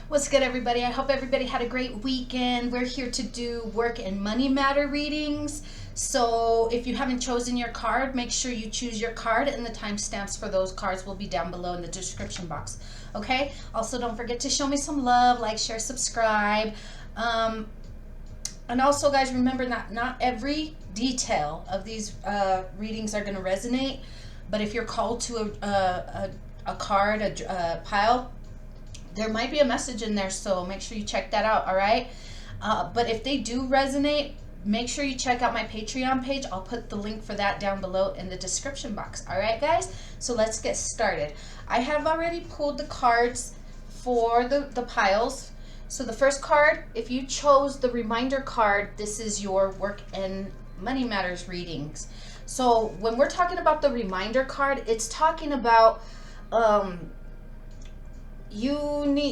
What's good, everybody? I hope everybody had a great weekend. We're here to do work and money matter readings. So if you haven't chosen your card, make sure you choose your card, and the timestamps for those cards will be down below in the description box. Okay? Also, don't forget to show me some love, like, share, subscribe. And also, guys, remember that not every detail of these readings are going to resonate. But if you're called to a card, a pile, there might be a message in there, so make sure you check that out, all right? But if they do resonate, make sure you check out my Patreon page. I'll put the link for that down below in the description box, all right, guys? So let's get started. I have already pulled the cards for the piles. So the first card, if you chose the reminder card, this is your work and money matters readings. So when we're talking about the reminder card, it's talking about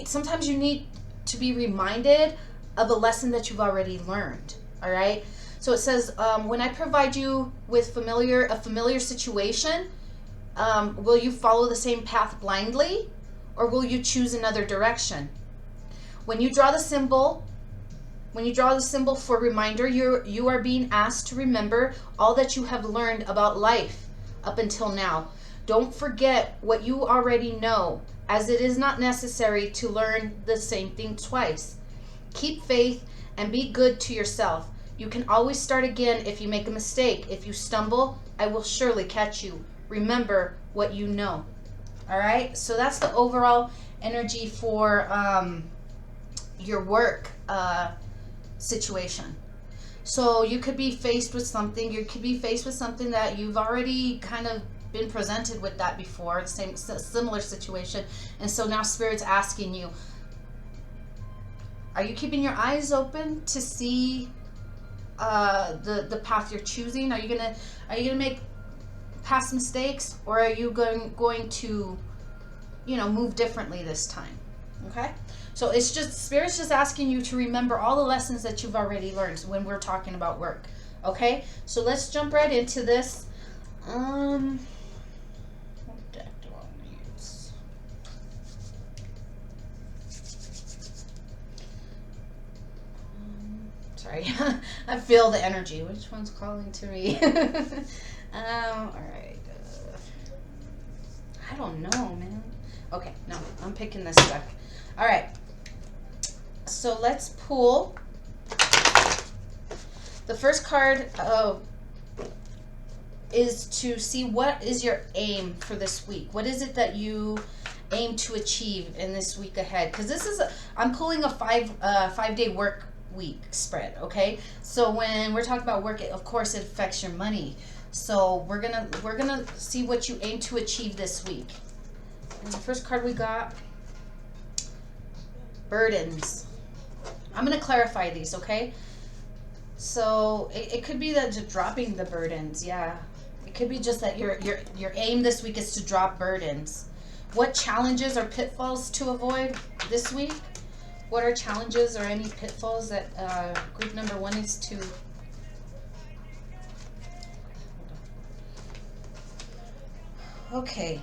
sometimes you need to be reminded of a lesson that you've already learned. All right. So it says, when I provide you with a familiar situation, will you follow the same path blindly, or will you choose another direction? When you draw the symbol for reminder, you are being asked to remember all that you have learned about life up until now. Don't forget what you already know, as it is not necessary to learn the same thing twice. Keep faith and be good to yourself. You can always start again if you make a mistake. If you stumble, I will surely catch you. Remember what you know. All right, so that's the overall energy for your work situation. So you could be faced with something. You could be faced with something that you've already kind of been presented with that before, similar situation, and so now Spirit's asking you, are you keeping your eyes open to see the path you're choosing? Are you gonna make past mistakes, or are you going to move differently this time? Okay, so it's just Spirit's just asking you to remember all the lessons that you've already learned when we're talking about work. Okay, so let's jump right into this. What deck do I want to use? Sorry, I feel the energy. Which one's calling to me? All right. I don't know, man. Okay, no, I'm picking this deck. All right. So let's pull the first card. Is to see what is your aim for this week. What is it that you aim to achieve in this week ahead? Because I'm pulling a 5-day work week spread. Okay, so when we're talking about work, of course it affects your money. So we're gonna see what you aim to achieve this week. And the first card we got, burdens. I'm gonna clarify these, okay? So it could be that just dropping the burdens, yeah. It could be just that your aim this week is to drop burdens. What challenges or pitfalls to avoid this week? What are challenges or any pitfalls that group number 1 needs to... Okay.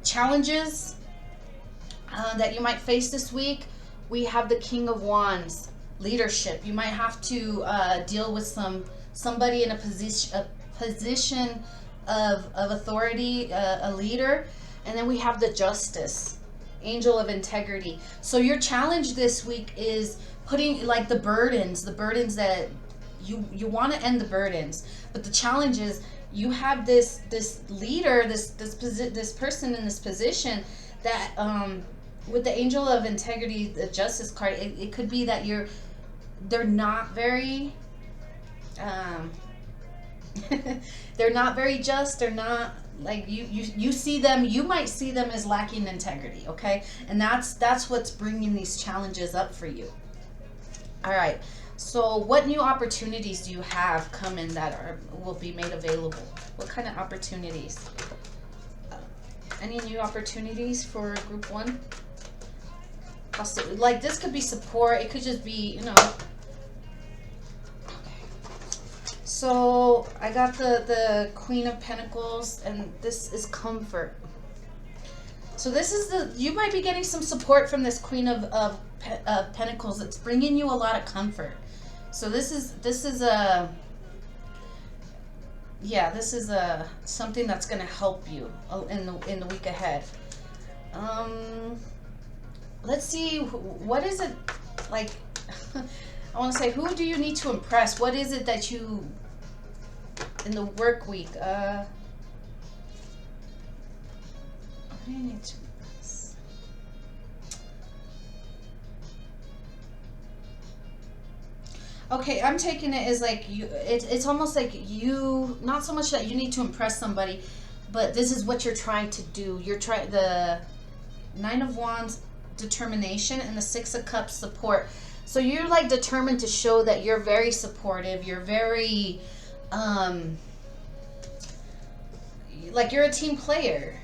Challenges that you might face this week. We have the King of Wands, leadership. You might have to deal with somebody in a position of authority, a leader. And then we have the Justice, angel of integrity. So your challenge this week is putting like the burdens that you want to end the burdens, but the challenge is you have this leader, this person in this position that with the angel of integrity, the Justice card, it could be that they're not very they're not very just. They're not like you see them. You might see them as lacking integrity. Okay, and that's what's bringing these challenges up for you. All right. So what new opportunities do you have coming that will be made available? What kind of opportunities? Any new opportunities for group 1? Possibly, like this could be support. It could just be, So I got the Queen of Pentacles, and this is comfort. So this is you might be getting some support from this Queen of Pentacles. It's bringing you a lot of comfort. So this is a, yeah, this is a something that's going to help you in the week ahead. Let's see, what is it like? I want to say, who do you need to impress? What is it that you in the work week? Who do you need to impress? Okay, I'm taking it as like you. It's almost like you, not so much that you need to impress somebody, but this is what you're trying to do. You're trying, the Nine of Wands, determination, and the Six of Cups, support. So you're like determined to show that you're very supportive. You're very, like you're a team player.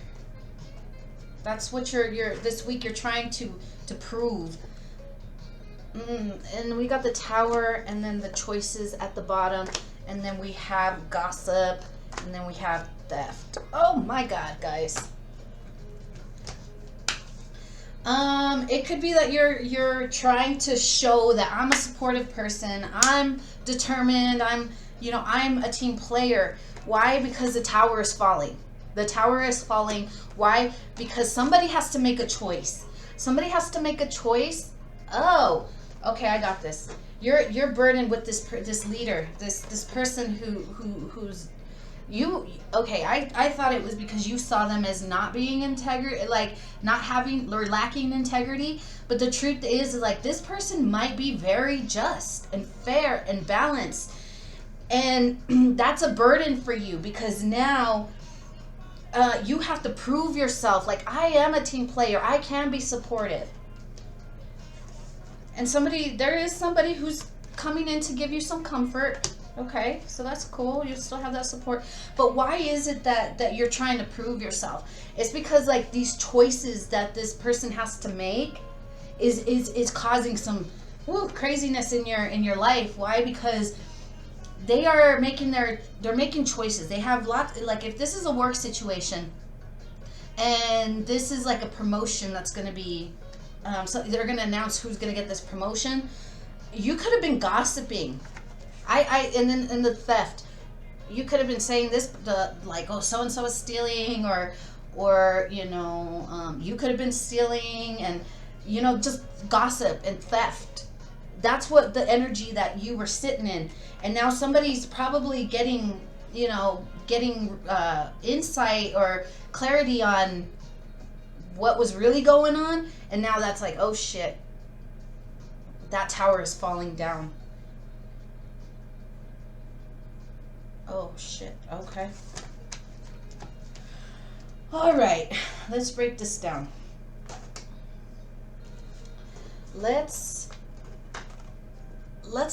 That's what you're this week you're trying to prove. And we got the Tower, and then the choices at the bottom, and then we have gossip, and then we have theft. Oh my God, guys. It could be that you're trying to show that I'm a supportive person. I'm determined. I'm a team player. Why? Because the Tower is falling. The Tower is falling. Why? Because somebody has to make a choice. Somebody has to make a choice. Oh, okay, I got this. You're burdened with this leader, this person who's you. Okay, I thought it was because you saw them as not being integrity, like not having or lacking integrity. But the truth is like this person might be very just and fair and balanced, and that's a burden for you because now you have to prove yourself. Like, I am a team player. I can be supportive. And there is somebody who's coming in to give you some comfort. Okay, so that's cool. You still have that support. But why is it that you're trying to prove yourself? It's because like these choices that this person has to make is causing some craziness in your life. Why? Because they are they're making choices. They have lots, like if this is a work situation and this is like a promotion that's going to be so they're going to announce who's going to get this promotion. You could have been gossiping. And then in the theft, you could have been saying this, like, oh, so and so is stealing, or you could have been stealing, and just gossip and theft. That's what the energy that you were sitting in, and now somebody's probably getting insight or clarity on what was really going on, and now that's like, oh shit, that tower is falling down. Oh shit, okay. All right, let's break this down. Let's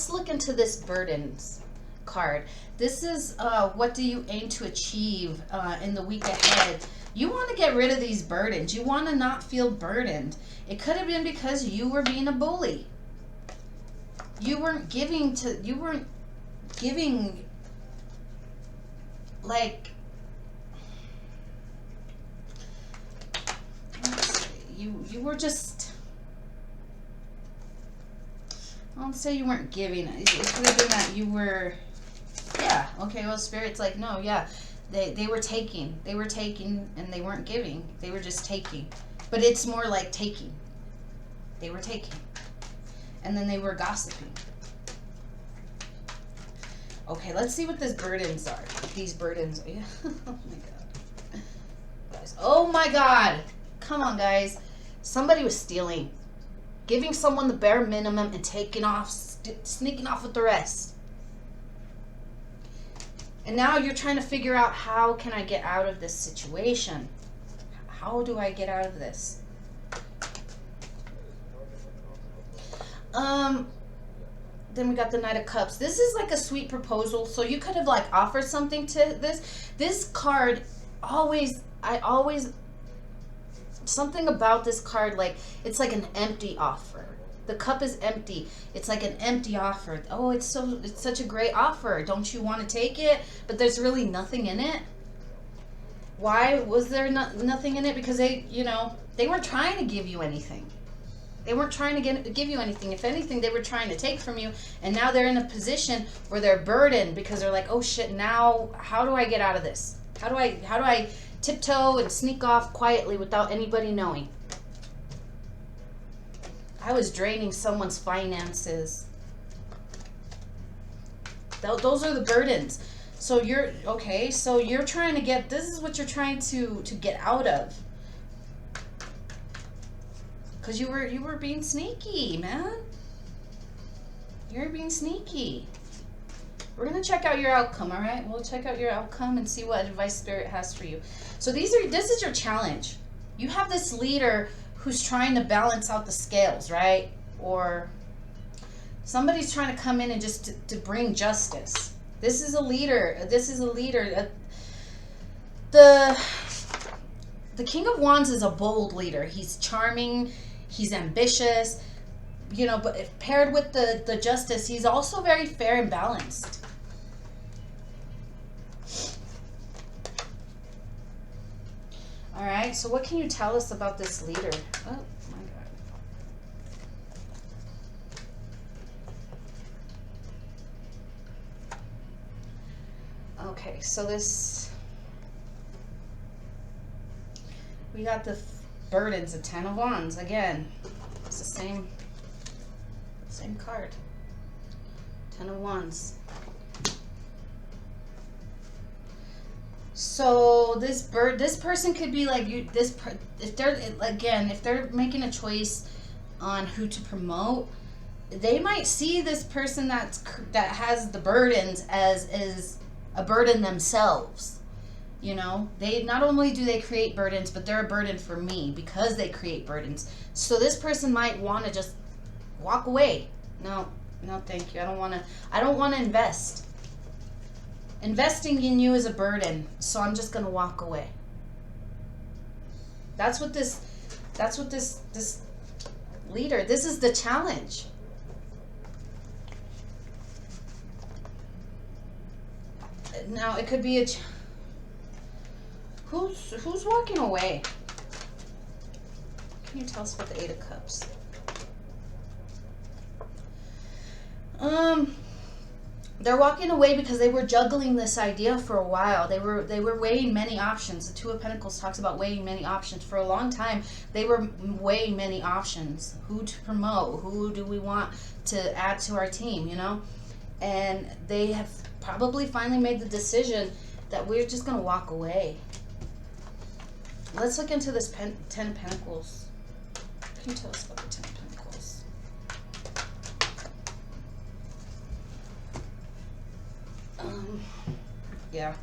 look into this burdens card. This is what do you aim to achieve in the week ahead. You want to get rid of these burdens. You want to not feel burdened. It could have been because you were being a bully. You weren't giving like, you were just, I don't say you weren't giving. It could have been that you were, yeah, okay, well, Spirit's like, no, yeah, they were taking, and they weren't giving. They were just taking. But it's more like taking. They were taking. And then they were gossiping. Okay, let's see what these burdens are. These burdens. Yeah. Oh my god. Guys. Oh my god. Come on, guys. Somebody was stealing. Giving someone the bare minimum and taking off, sneaking off with the rest. And now you're trying to figure out, how can I get out of this situation? How do I get out of this? Then we got the Knight of Cups. This is like a sweet proposal. So you could have like offered something to this card. Something about this card, like it's like an empty offer. The cup is empty. It's like an empty offer. Oh, it's such a great offer. Don't you want to take it? But there's really nothing in it. Why was there nothing in it? Because they, you know, they weren't trying to give you anything. They weren't trying to give you anything. If anything, they were trying to take from you. And now they're in a position where they're burdened because they're like, oh shit, now how do I get out of this? How do I tiptoe and sneak off quietly without anybody knowing? I was draining someone's finances. Those are the burdens. So you're, okay, so you're trying to get, this is what you're trying to get out of. Because you were being sneaky, man. You're being sneaky. We're going to check out your outcome, all right? We'll check out your outcome and see what advice Spirit has for you. So this is your challenge. You have this leader who's trying to balance out the scales, right? Or somebody's trying to come in and just to bring justice. This is a leader. This is a leader. The King of Wands is a bold leader. He's charming. He's ambitious. You know, but if paired with the justice, he's also very fair and balanced. All right. So what can you tell us about this leader? Oh, my God. Okay. So we got the burdens, the 10 of Wands. Again, it's the same card. 10 of Wands. So this person could be like you. If they're making a choice on who to promote, they might see this person that has the burdens as a burden themselves. You know, they not only do they create burdens, but they're a burden for me because they create burdens. So this person might want to just walk away. No, thank you. I don't want to invest. Investing in you is a burden, so I'm just going to walk away. That's what this leader, this is the challenge. Now, it could be who's walking away? Can you tell us about the 8 of Cups? They're walking away because they were juggling this idea for a while. They were weighing many options. The 2 of Pentacles talks about weighing many options. For a long time, they were weighing many options. Who to promote? Who do we want to add to our team, you know? And they have probably finally made the decision that we're just going to walk away. Let's look into this 10 of Pentacles. Can you tell us about the 10 of Pentacles? Yeah,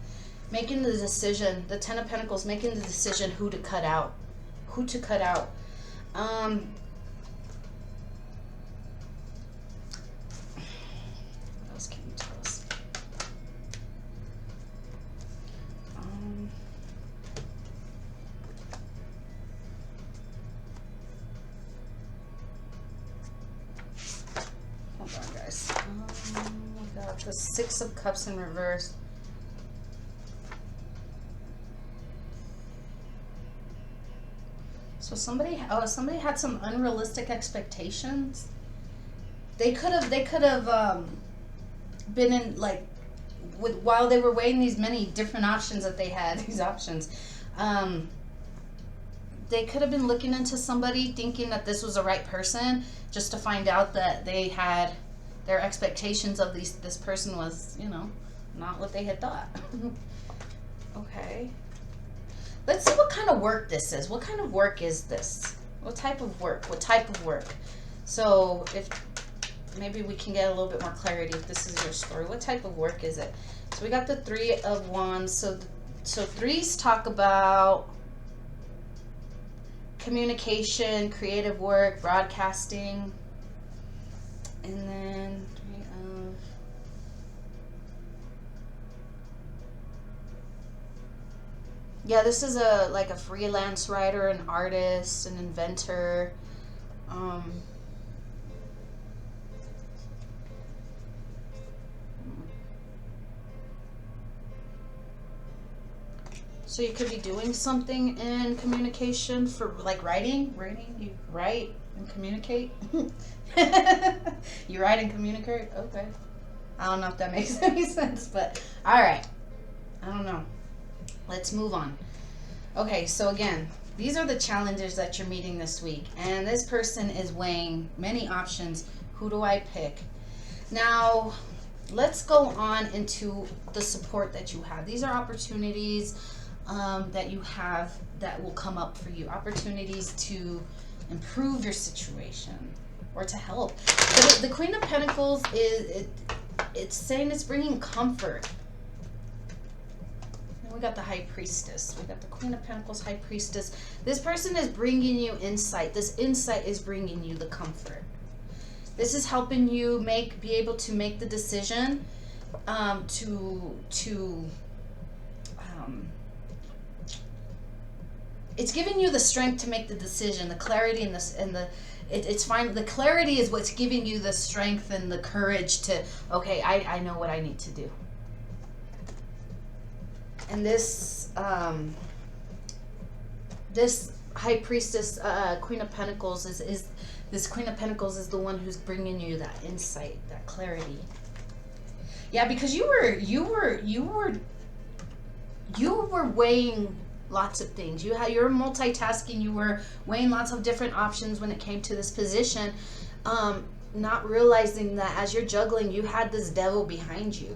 making the decision. The 10 of Pentacles, making the decision who to cut out. Who to cut out. What else can you tell us? Hold on, guys. We got the 6 of Cups in reverse. So somebody had some unrealistic expectations. They could have been in like while they were weighing these many different options that they had. These options, they could have been looking into somebody thinking that this was the right person, just to find out that they had their expectations of this person was, you know, not what they had thought. Okay. Let's see what kind of work this is. What kind of work is this? What type of work? What type of work? So if maybe we can get a little bit more clarity if this is your story. What type of work is it? So we got the 3 of Wands. So threes talk about communication, creative work, broadcasting. And then 3 of... Yeah, this is like a freelance writer, an artist, an inventor. So you could be doing something in communication for like writing. You write and communicate. You write and communicate? Okay. I don't know if that makes any sense, but all right. I don't know. Let's move on. Okay, so again, these are the challenges that you're meeting this week. And this person is weighing many options. Who do I pick? Now, let's go on into the support that you have. These are opportunities that you have that will come up for you. Opportunities to improve your situation or to help. But the Queen of Pentacles it's saying it's bringing comfort. And we got the High Priestess. We got the Queen of Pentacles, High Priestess. This person is bringing you insight. This insight is bringing you the comfort. This is helping you be able to make the decision it's giving you the strength to make the decision, the clarity it's fine. The clarity is what's giving you the strength and the courage to, okay, I know what I need to do. And this this High Priestess, Queen of Pentacles is this Queen of Pentacles is the one who's bringing you that insight, that clarity. Yeah, because you were weighing lots of things. You're multitasking. You were weighing lots of different options when it came to this position, not realizing that as you're juggling, you had this devil behind you,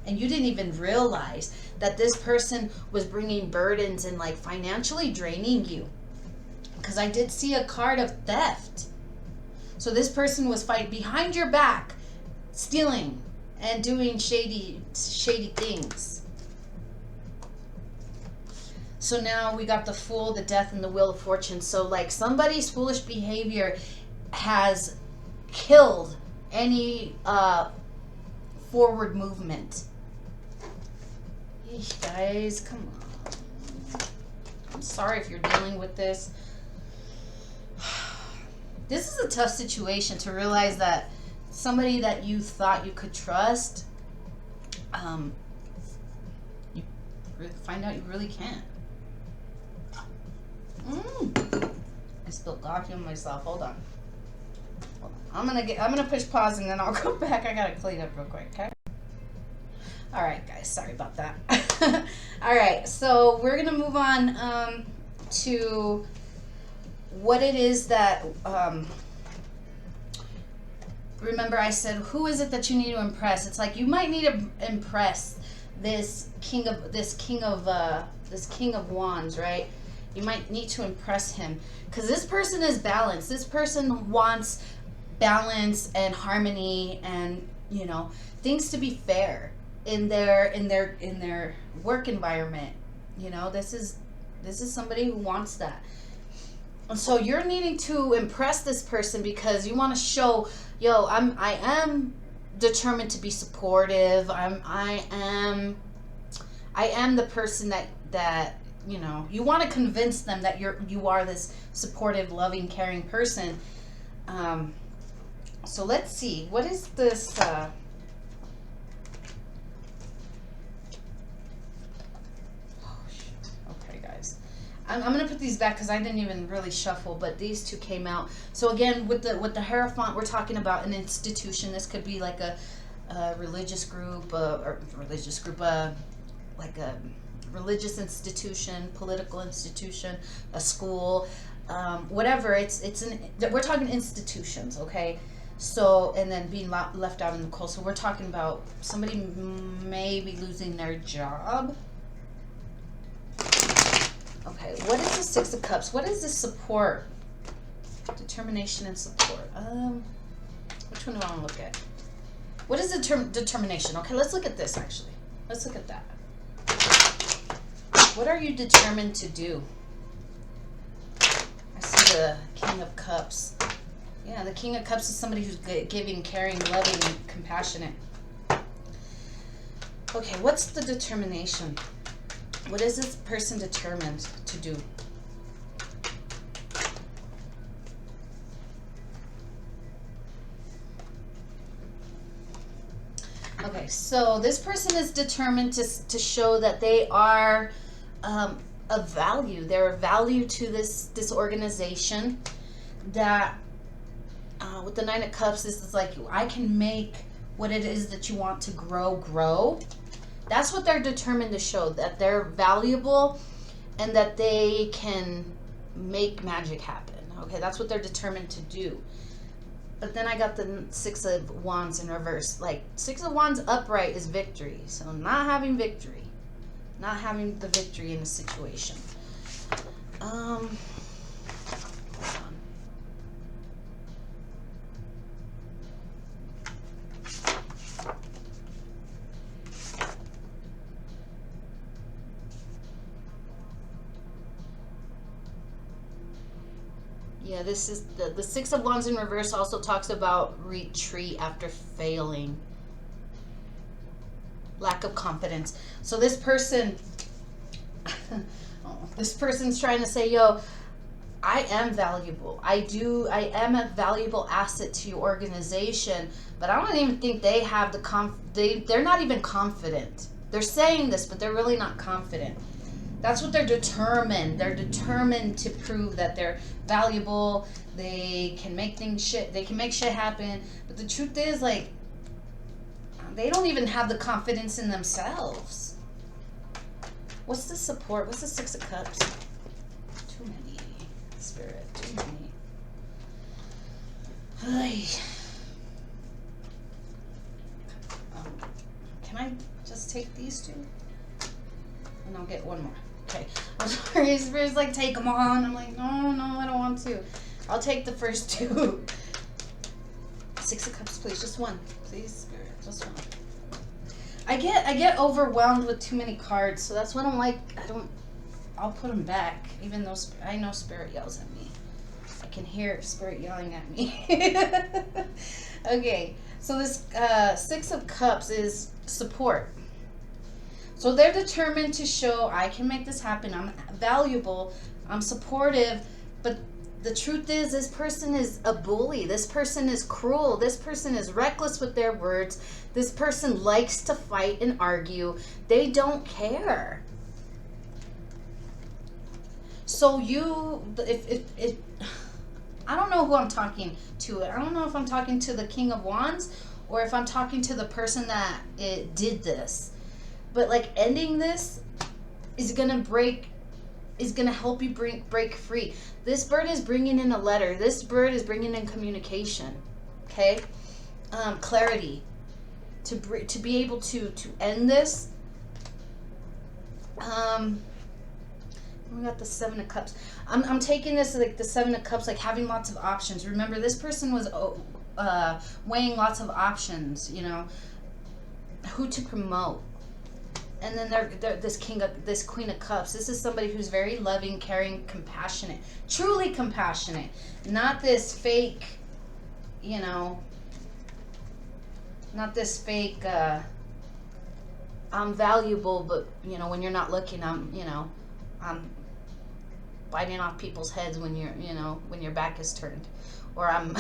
and you didn't even realize that this person was bringing burdens and like financially draining you. Because I did see a card of theft. So this person was fighting behind your back, stealing and doing shady things. So now we got the Fool, the Death, and the Wheel of Fortune. So like somebody's foolish behavior has killed any forward movement. Yeesh, guys, come on. I'm sorry if you're dealing with this. This is a tough situation to realize that somebody that you thought you could trust, you find out you really can't. I spilled coffee on myself. Hold on. I'm gonna push pause and then I'll go back. I gotta clean up real quick, okay? All right, guys. Sorry about that. All right, so we're gonna move on to what it is that. Remember, I said, who is it that you need to impress? It's like you might need to impress this king of wands, right? You might need to impress him because this person is balanced. This person wants balance and harmony and, you know, things to be fair in their work environment. You know, this is somebody who wants that. And so you're needing to impress this person because you want to show, yo, I am determined to be supportive. I am the person that you know, you want to convince them that you are this supportive, loving, caring person. So let's see, what is this? Okay, guys, I'm gonna put these back because I didn't even really shuffle, but these two came out. So again, with the Hierophant, we're talking about an institution. This could be like a religious group, like a religious institution, political institution, a school, whatever. We're talking institutions, okay? So, and then being left out in the cold. So we're talking about somebody maybe losing their job. Okay, what is the Six of Cups? What is this support? Determination and support. Which one do I want to look at? What is determination? Okay, let's look at this actually. Let's look at that. What are you determined to do? I see the King of Cups. Yeah, the King of Cups is somebody who's giving, caring, loving, compassionate. Okay, what's the determination? What is this person determined to do? Okay, so this person is determined to show that they are of value. They're of value to this organization. That with the Nine of Cups, this is like, I can make what it is that you want to grow. That's what they're determined to show, that they're valuable and that they can make magic happen. Okay, that's what they're determined to do. But then I got the Six of Wands in reverse. Like, Six of Wands upright is victory. So not having victory. Not having the victory in a situation. Hold on. Yeah, this is the Six of Wands in reverse also talks about retreat after failing. Lack of confidence. So this person, this person's trying to say, yo, I am valuable. I am a valuable asset to your organization, but I don't even think they have the they're not even confident. They're saying this, but they're really not confident. That's what they're determined. They're determined to prove that they're valuable. They can make they can make shit happen. But the truth is, like, they don't even have the confidence in themselves. What's the support? What's the Six of Cups? Too many. Spirit, too many. Can I just take these two? And I'll get one more. Okay. I'm sorry. Spirit's like, take them on. I'm like, no, I don't want to. I'll take the first two. Six of Cups, please. Just one. Please, Spirit. Just one. I get overwhelmed with too many cards, so that's what I'm like. I'll put them back, even though I know Spirit yells at me. I can hear Spirit yelling at me. Okay. So this Six of Cups is support. So they're determined to show, I can make this happen. I'm valuable. I'm supportive. But the truth is, this person is a bully. This person is cruel. This person is reckless with their words. This person likes to fight and argue. They don't care. So if I don't know who I'm talking to. I don't know if I'm talking to the King of Wands or if I'm talking to the person that did this. But like, ending this is gonna help you break free. This bird is bringing in a letter. This bird is bringing in communication. Okay, clarity to be able to end this. We got the Seven of Cups. I'm taking this like the Seven of Cups, like having lots of options. Remember, this person was weighing lots of options. You know, who to promote. And then they're this Queen of Cups. This is somebody who's very loving, caring, compassionate, truly compassionate, not this fake, you know, not this fake. I'm valuable, but you know, when you're not looking, I'm biting off people's heads when when your back is turned, or I'm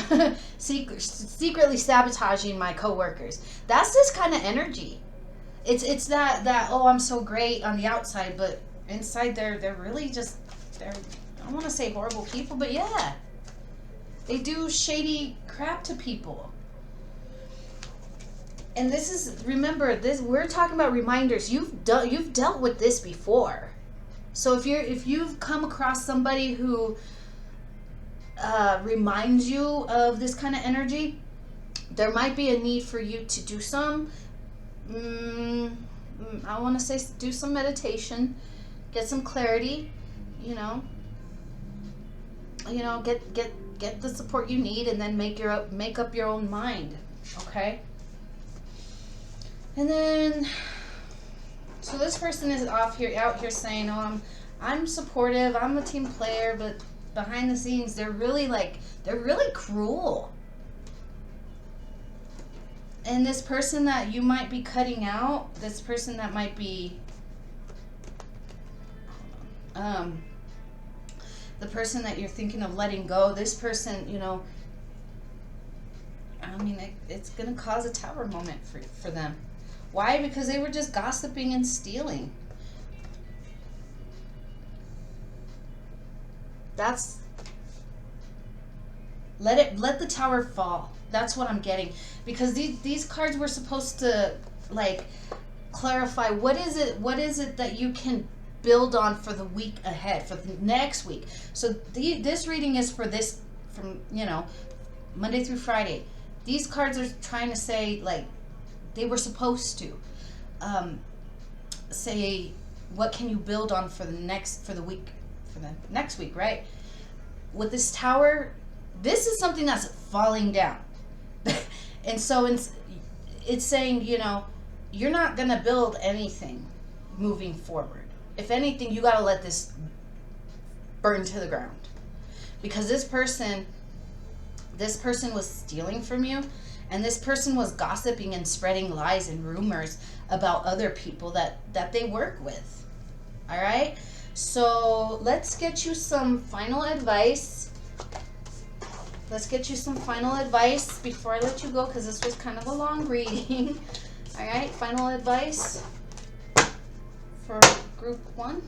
secretly sabotaging my coworkers. That's this kind of energy. It's that oh, I'm so great on the outside, but inside they're really just, I don't want to say horrible people, but yeah, they do shady crap to people. And this is, remember, we're talking about reminders. You've dealt with this before. So if you've come across somebody who reminds you of this kind of energy, there might be a need for you to do some I want to say do some meditation, get some clarity, get the support you need, and then make up your own mind. Okay. And then, so this person is out here saying, oh, I'm supportive, I'm a team player, but behind the scenes they're really cruel. And this person that you might be cutting out, this person that might be the person that you're thinking of letting go, this person, it's gonna cause a tower moment for them. Why? Because they were just gossiping and stealing. That's, let the Tower fall. That's what I'm getting. Because these cards were supposed to, like, clarify what is it that you can build on for the week ahead, for the next week. So this reading is for this, from, you know, Monday through Friday. These cards are trying to say, like, they were supposed to say, what can you build on for the next week, right? With this Tower, this is something that's falling down. And so it's saying, you know, you're not going to build anything moving forward. If anything, you got to let this burn to the ground. Because this person was stealing from you, and this person was gossiping and spreading lies and rumors about other people that they work with. All right? So let's get you some final advice. Let's get you some final advice before I let you go, because this was kind of a long reading. All right, final advice for group 1.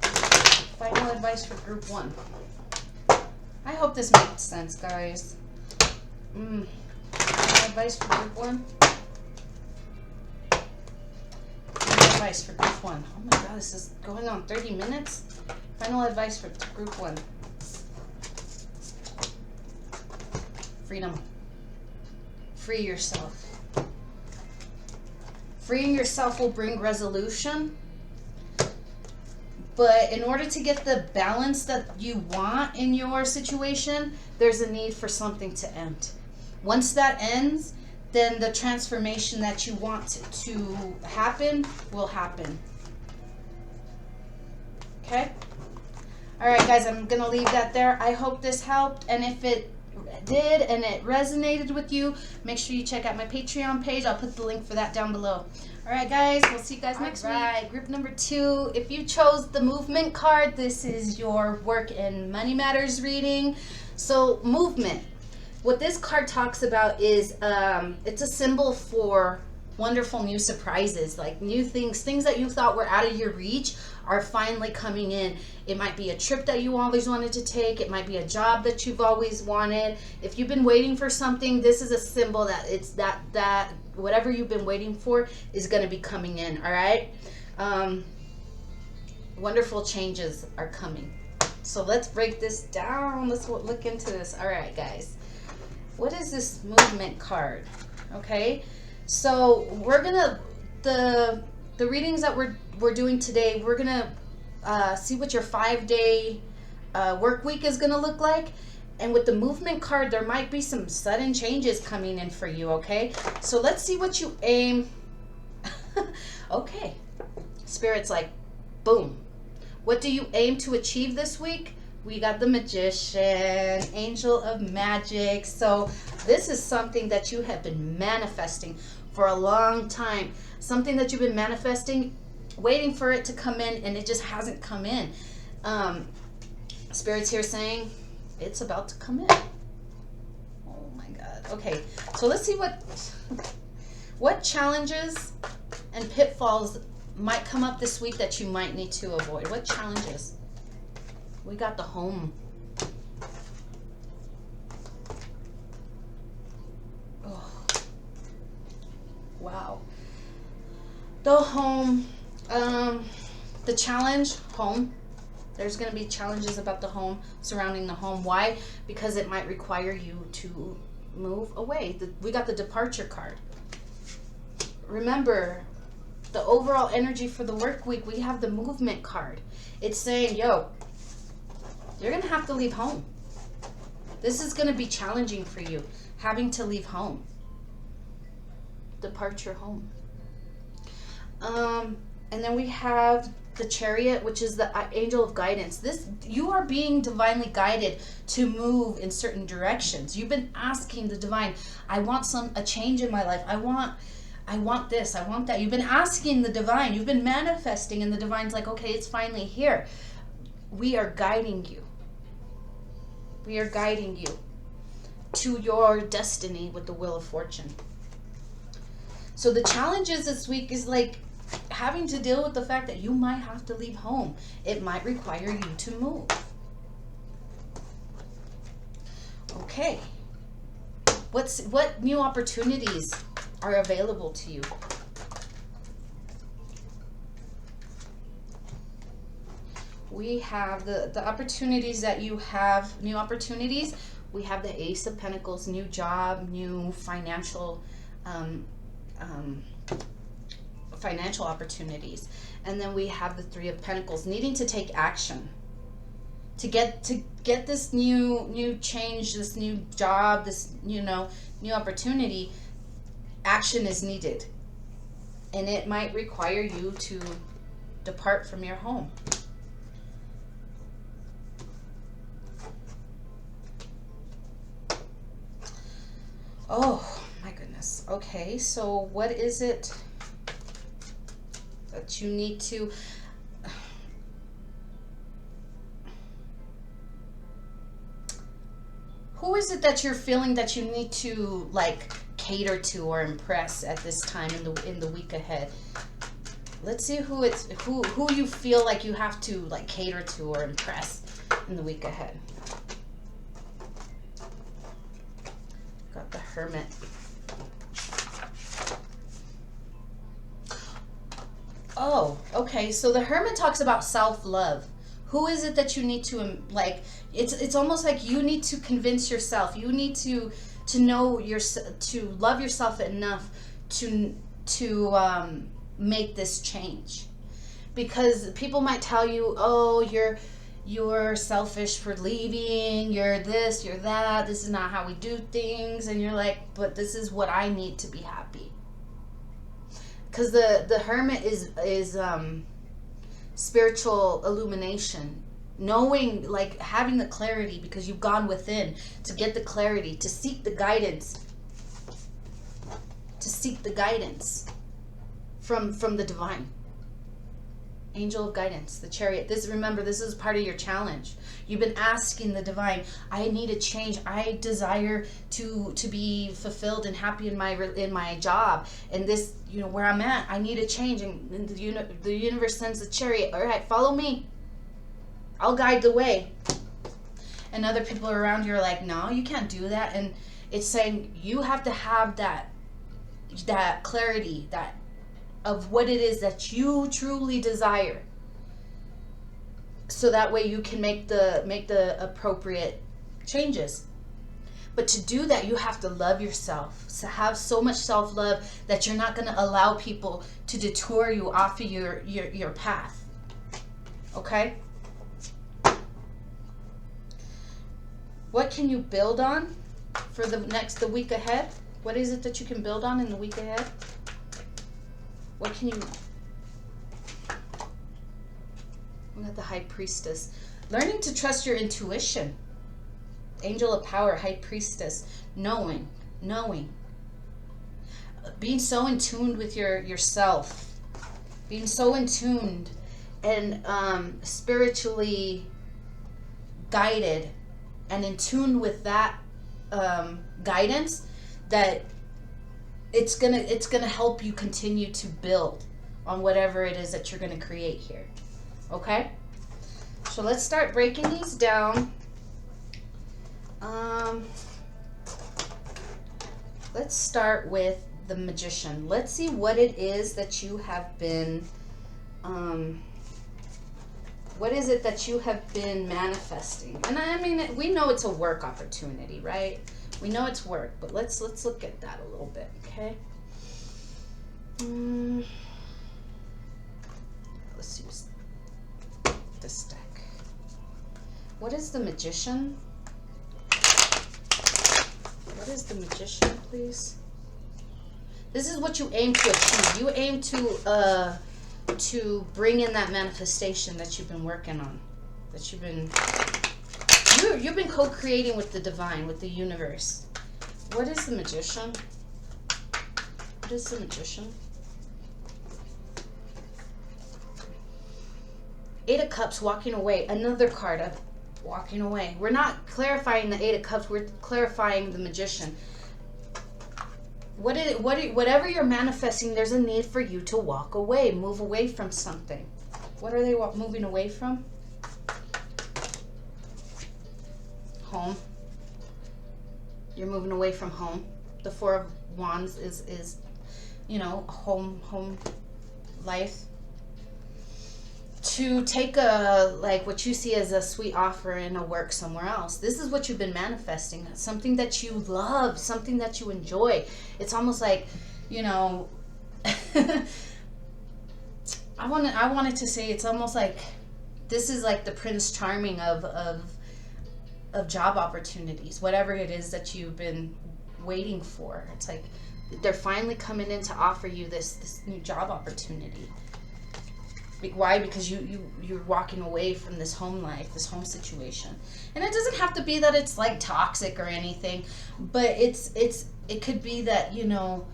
Final advice for group 1. I hope this makes sense, guys. Final advice for group 1. Final advice for group 1. Oh my God, this is going on 30 minutes. Final advice for group 1. Freedom. Free yourself. Freeing yourself will bring resolution. But in order to get the balance that you want in your situation, there's a need for something to end. Once that ends, then the transformation that you want to happen will happen. Okay? All right, guys, I'm going to leave that there. I hope this helped. And if it did and it resonated with you, make sure you check out my Patreon page. I'll put the link for that down below. All right, guys, we'll see you guys next week. All right, group number 2. If you chose the movement card, this is your work and money matters reading. So movement. What this card talks about is it's a symbol for wonderful new surprises, like new things that you thought were out of your reach are finally coming in. It might be a trip that you always wanted to take. It might be a job that you've always wanted. If you've been waiting for something, this is a symbol that it's that whatever you've been waiting for is going to be coming in. All right. Wonderful changes are coming. So let's break this down. Let's look into this. All right, guys. What is this movement card? Okay. So we're gonna the readings that we're doing today. We're gonna see what your 5-day work week is gonna look like, and with the movement card, there might be some sudden changes coming in for you. Okay, so let's see what you aim. Okay, Spirit's like, boom. What do you aim to achieve this week? We got the Magician, Angel of Magic. So this is something that you have been manifesting for a long time. Something that you've been manifesting, waiting for it to come in, and it just hasn't come in. Spirit's here saying it's about to come in. Oh my God. Okay, so let's see what challenges and pitfalls might come up this week that you might need to avoid. What challenges? We got the home. Oh. Wow. The home. The challenge, home. There's going to be challenges about the home, surrounding the home. Why? Because it might require you to move away. We got the departure card. Remember, the overall energy for the work week, we have the movement card. It's saying, yo, you're going to have to leave home. This is going to be challenging for you, having to leave home. Departure home. And then we have the Chariot, which is the angel of guidance. You are being divinely guided to move in certain directions. You've been asking the divine, I want a change in my life. I want this, I want that. You've been asking the divine. You've been manifesting, and the divine's like, okay, it's finally here. We are guiding you. We are guiding you to your destiny with the Wheel of Fortune. So the challenges this week is like having to deal with the fact that you might have to leave home. It might require you to move. Okay. What new opportunities are available to you? We have the opportunities that you have, new opportunities. We have the Ace of Pentacles, new job, new financial financial opportunities. And then we have the Three of Pentacles, needing to take action. To get this new change, this new job, this new opportunity, action is needed. And it might require you to depart from your home. Oh my goodness. Okay, so what is it that you need to... Who is it that you're feeling that you need to like cater to or impress at this time in the week ahead? Let's see who you feel like you have to like cater to or impress in the week ahead. Got the Hermit. Oh, okay. So the Hermit talks about self-love. Who is it that you need to like? It's almost like you need to convince yourself. You need to know to love yourself enough to make this change. Because people might tell you, oh, you're selfish for leaving, you're this, you're that, this is not how we do things, and you're like, but this is what I need to be happy. Because the Hermit is spiritual illumination, knowing, like having the clarity, because you've gone within to get the clarity, to seek the guidance, from the divine. Angel of guidance, the Chariot. Remember, this is part of your challenge. You've been asking the divine, I need a change. I desire to be fulfilled and happy in my job. And this, where I'm at, I need a change. And the universe sends the Chariot. All right, follow me. I'll guide the way. And other people around you are like, no, you can't do that. And it's saying you have to have that clarity, of what it is that you truly desire, so that way you can make the appropriate changes. But to do that, you have to love yourself, to have so much self-love that you're not going to allow people to detour you off of your path. Okay? What can you build on for the week ahead? What is it that you can build on in the week ahead? What can you... We got the High Priestess. Learning to trust your intuition. Angel of Power, High Priestess. Knowing. Being so in tune with yourself. Being so in tuned and spiritually guided and in tune with that guidance, that it's gonna help you continue to build on whatever it is that you're gonna create here. Okay? So let's start breaking these down. Let's start with the Magician. Let's see what it is that you have been what is it that you have been manifesting? And I mean, we know it's a work opportunity, right? We know it's work, but let's look at that a little bit, okay? Let's use this deck. What is the Magician? What is the Magician, please? This is what you aim to achieve. You aim to bring in that manifestation that you've been working on, that you've been co-creating with the divine, with the universe. What is the Magician? What is the Magician? Eight of Cups, walking away. Another card of walking away. We're not clarifying the Eight of Cups, we're clarifying the Magician. Whatever you're manifesting, there's a need for you to walk away, move away from something. What are they moving away from? Home. You're moving away from home. The Four of Wands is you know, home life. To take like what you see as a sweet offer and a work somewhere else. This is what you've been manifesting. Something that you love, something that you enjoy. It's almost like, you know, I wanted to say it's almost like this is like the Prince Charming of job opportunities, whatever it is that you've been waiting for. It's like they're finally coming in to offer you this new job opportunity. Why? Because you're walking away from this home life, this home situation. And it doesn't have to be that it's like toxic or anything, but it could be that, you know,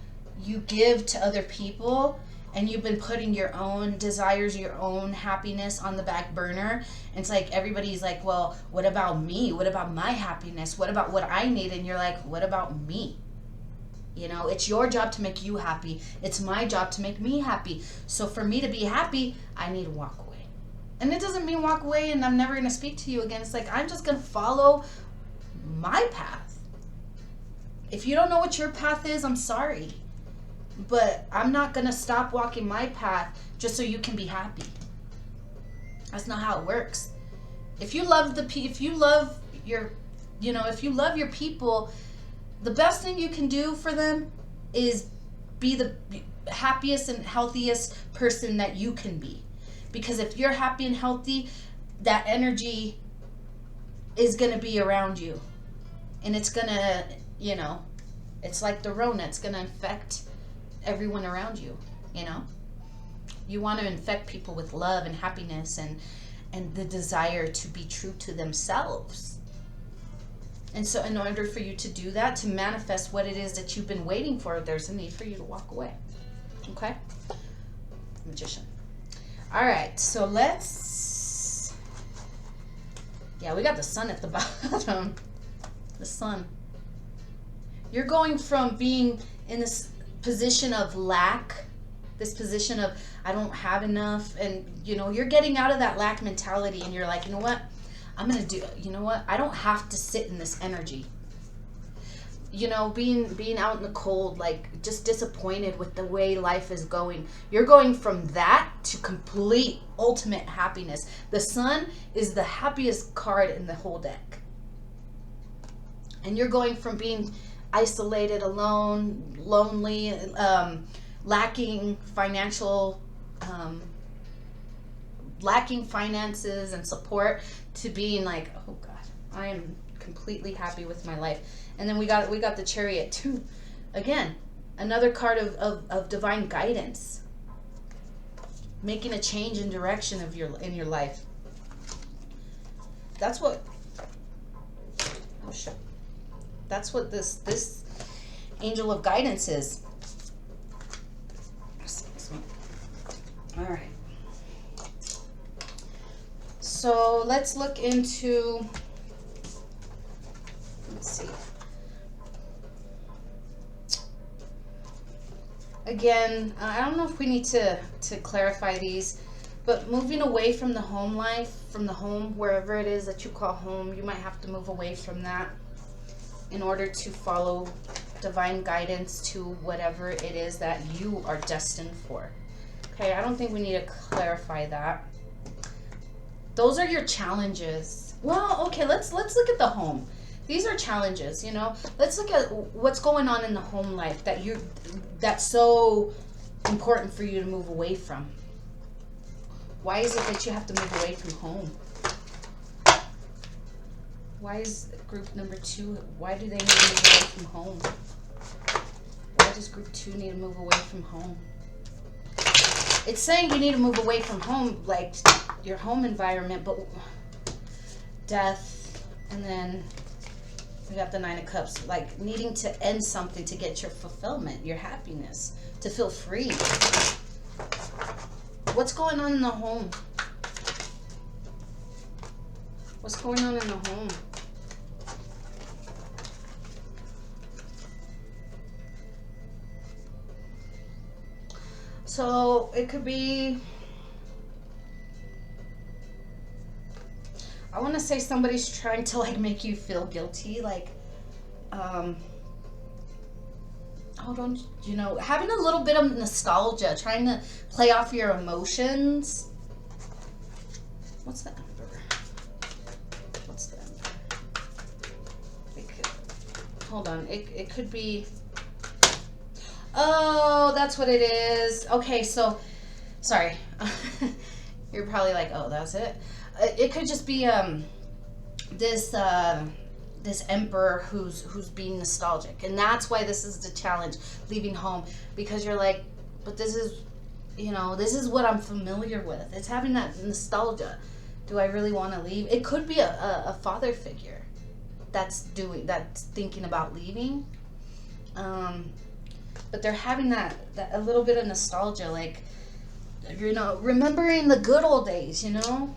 you give to other people and you've been putting your own desires, your own happiness on the back burner. And it's like everybody's like, well, what about me? What about my happiness? What about what I need? And you're like, what about me? You know, it's your job to make you happy. It's my job to make me happy. So for me to be happy, I need to walk away. And it doesn't mean walk away and I'm never going to speak to you again. It's like, I'm just going to follow my path. If you don't know what your path is, I'm sorry. But I'm not going to stop walking my path just so you can be happy. That's not how it works. If you love your people, the best thing you can do for them is be the happiest and healthiest person that you can be. Because if you're happy and healthy, that energy is going to be around you. And it's going to, you know, it's like the Rona. It's going to infect everyone around you, you know. You want to infect people with love and happiness and the desire to be true to themselves. And so in order for you to do that, to manifest what it is that you've been waiting for, there's a need for you to walk away. Okay? Magician. All right, so let's... Yeah, we got the Sun at the bottom. The Sun. You're going from being in this position of lack, this position of I don't have enough, and you know, you're getting out of that lack mentality and you're like, you know what? I'm going to do, you know what? I don't have to sit in this energy. You know, being out in the cold, like just disappointed with the way life is going. You're going from that to complete ultimate happiness. The Sun is the happiest card in the whole deck. And you're going from being isolated, alone, lonely, lacking finances and support, to being like, oh God, I am completely happy with my life. And then we got the Chariot too. Again, another card of divine guidance, making a change in direction in your life. That's what that's what this angel of guidance is. All right. So let's look into, let's see. Again, I don't know if we need to clarify these, but moving away from the home life, from the home, wherever it is that you call home, you might have to move away from that in order to follow divine guidance to whatever it is that you are destined for. Okay, I don't think we need to clarify that. Those are your challenges. Well, okay, let's look at the home. These are challenges, you know. Let's look at what's going on in the home life that's so important for you to move away from. Why is it that you have to move away from home? Why is group number 2, why do they need to move away from home? Why does group 2 need to move away from home? It's saying you need to move away from home, like your home environment, but death, and then we got the 9 of Cups, like needing to end something to get your fulfillment, your happiness, to feel free. What's going on in the home? What's going on in the home? So it could be, I want to say somebody's trying to like make you feel guilty, like, oh, don't you know, having a little bit of nostalgia, trying to play off your emotions. What's the Emperor? What's the Emperor? Hold on, it could be, oh, that's what it is. Okay, so, sorry. You're probably like, oh, that's it. It could just be this this emperor who's being nostalgic, and that's why this is the challenge, leaving home, because you're like, but this is, you know, this is what I'm familiar with. It's having that nostalgia. Do I really want to leave? It could be a father figure that's thinking about leaving, but they're having that a little bit of nostalgia, like, you know, remembering the good old days, you know.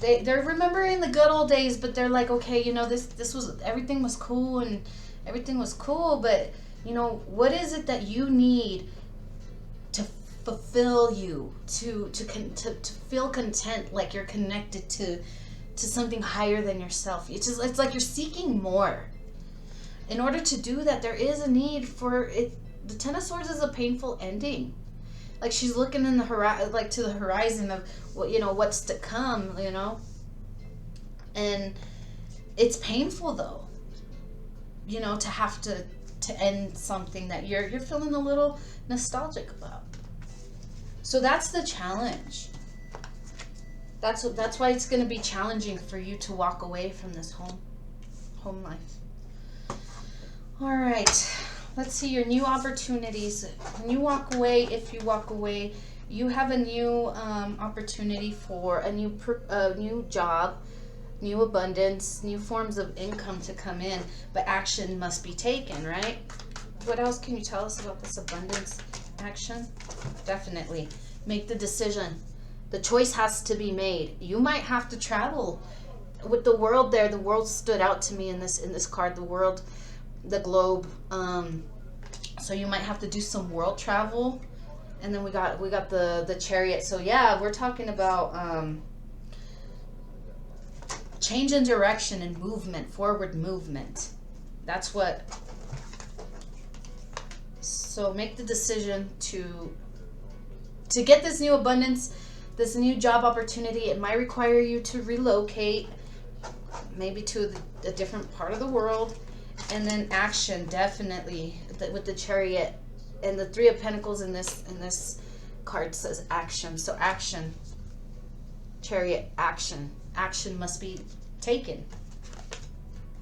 They're remembering the good old days, but they're like, okay, you know, this was, everything was cool, and everything was cool, but, you know, what is it that you need to fulfill you, to feel content, like you're connected to something higher than yourself? It's like you're seeking more. In order to do that, there is a need for it. The Ten of Swords is a painful ending. Like, she's looking in the like to the horizon of what, you know, what's to come, you know. And it's painful though, you know, to have to end something that you're feeling a little nostalgic about. So that's the challenge. That's why it's going to be challenging for you to walk away from this home life. All right. Let's see your new opportunities. When you walk away, if you walk away, you have a new opportunity for a new job, new abundance, new forms of income to come in, but action must be taken, right? What else can you tell us about this abundance action? Definitely. Make the decision. The choice has to be made. You might have to travel. With the world there, the world stood out to me in this card, the world, the globe. So you might have to do some world travel. And then we got the Chariot. So yeah, we're talking about change in direction and movement, forward movement. That's what. So make the decision to get this new abundance, this new job opportunity. It might require you to relocate, maybe to a different part of the world. And then action, definitely, with the Chariot and the Three of Pentacles in this card says action. So action, Chariot, action must be taken.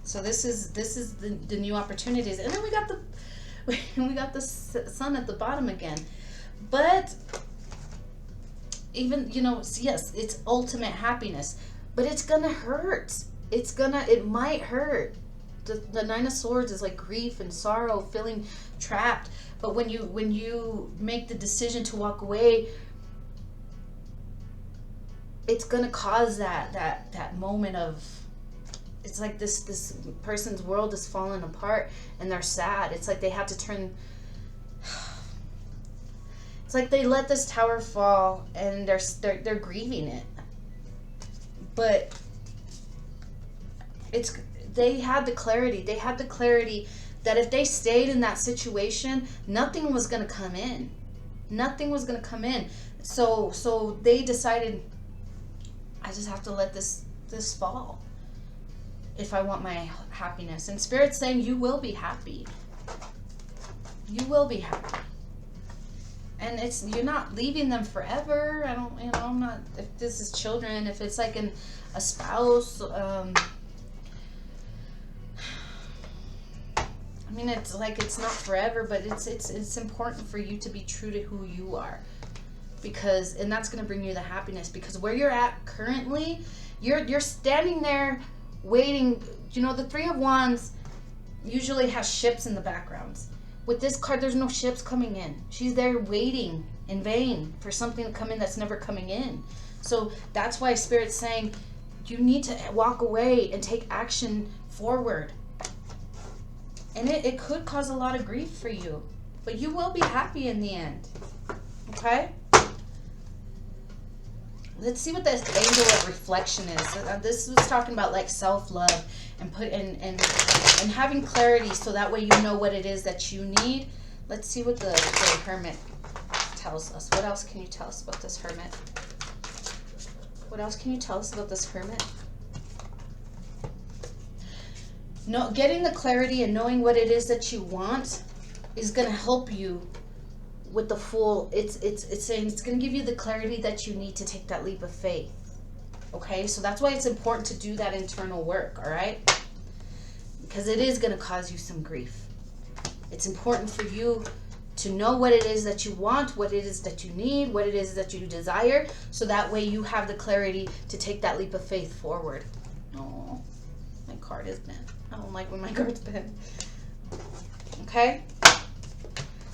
So this is the new opportunities. And then we got the Sun at the bottom again. But even, you know, yes, it's ultimate happiness, but it's gonna hurt. It might hurt. The Nine of Swords is like grief and sorrow, feeling trapped. But when you make the decision to walk away, it's gonna cause that moment of, it's like this person's world is falling apart and they're sad. It's like they had to turn. It's like they let this tower fall and they're grieving it. But they had the clarity that if they stayed in that situation, nothing was going to come in. So they decided, I just have to let this fall if I want my happiness. And Spirit's saying you will be happy. You will be happy. And you're not leaving them forever. I'm not, if this is children, if it's like a spouse, I mean, it's like, it's not forever, but it's important for you to be true to who you are, and that's going to bring you the happiness, because where you're at currently, you're standing there waiting. You know, the Three of Wands usually has ships in the background. With this card, there's no ships coming in. She's there waiting in vain for something to come in that's never coming in. So that's why Spirit's saying you need to walk away and take action forward. And it could cause a lot of grief for you. But you will be happy in the end. Okay? Let's see what this angel of reflection is. This was talking about like self-love and and having clarity so that way you know what it is that you need. Let's see what the hermit tells us. What else can you tell us about this hermit? What else can you tell us about this hermit? No, getting the clarity and knowing what it is that you want is going to help you with the full, it's saying it's going to give you the clarity that you need to take that leap of faith. Okay, so that's why it's important to do that internal work, all right? Because it is going to cause you some grief. It's important for you to know what it is that you want, what it is that you need, what it is that you desire, so that way you have the clarity to take that leap of faith forward. Oh, my card is bent. I don't like when my card's bent. Okay?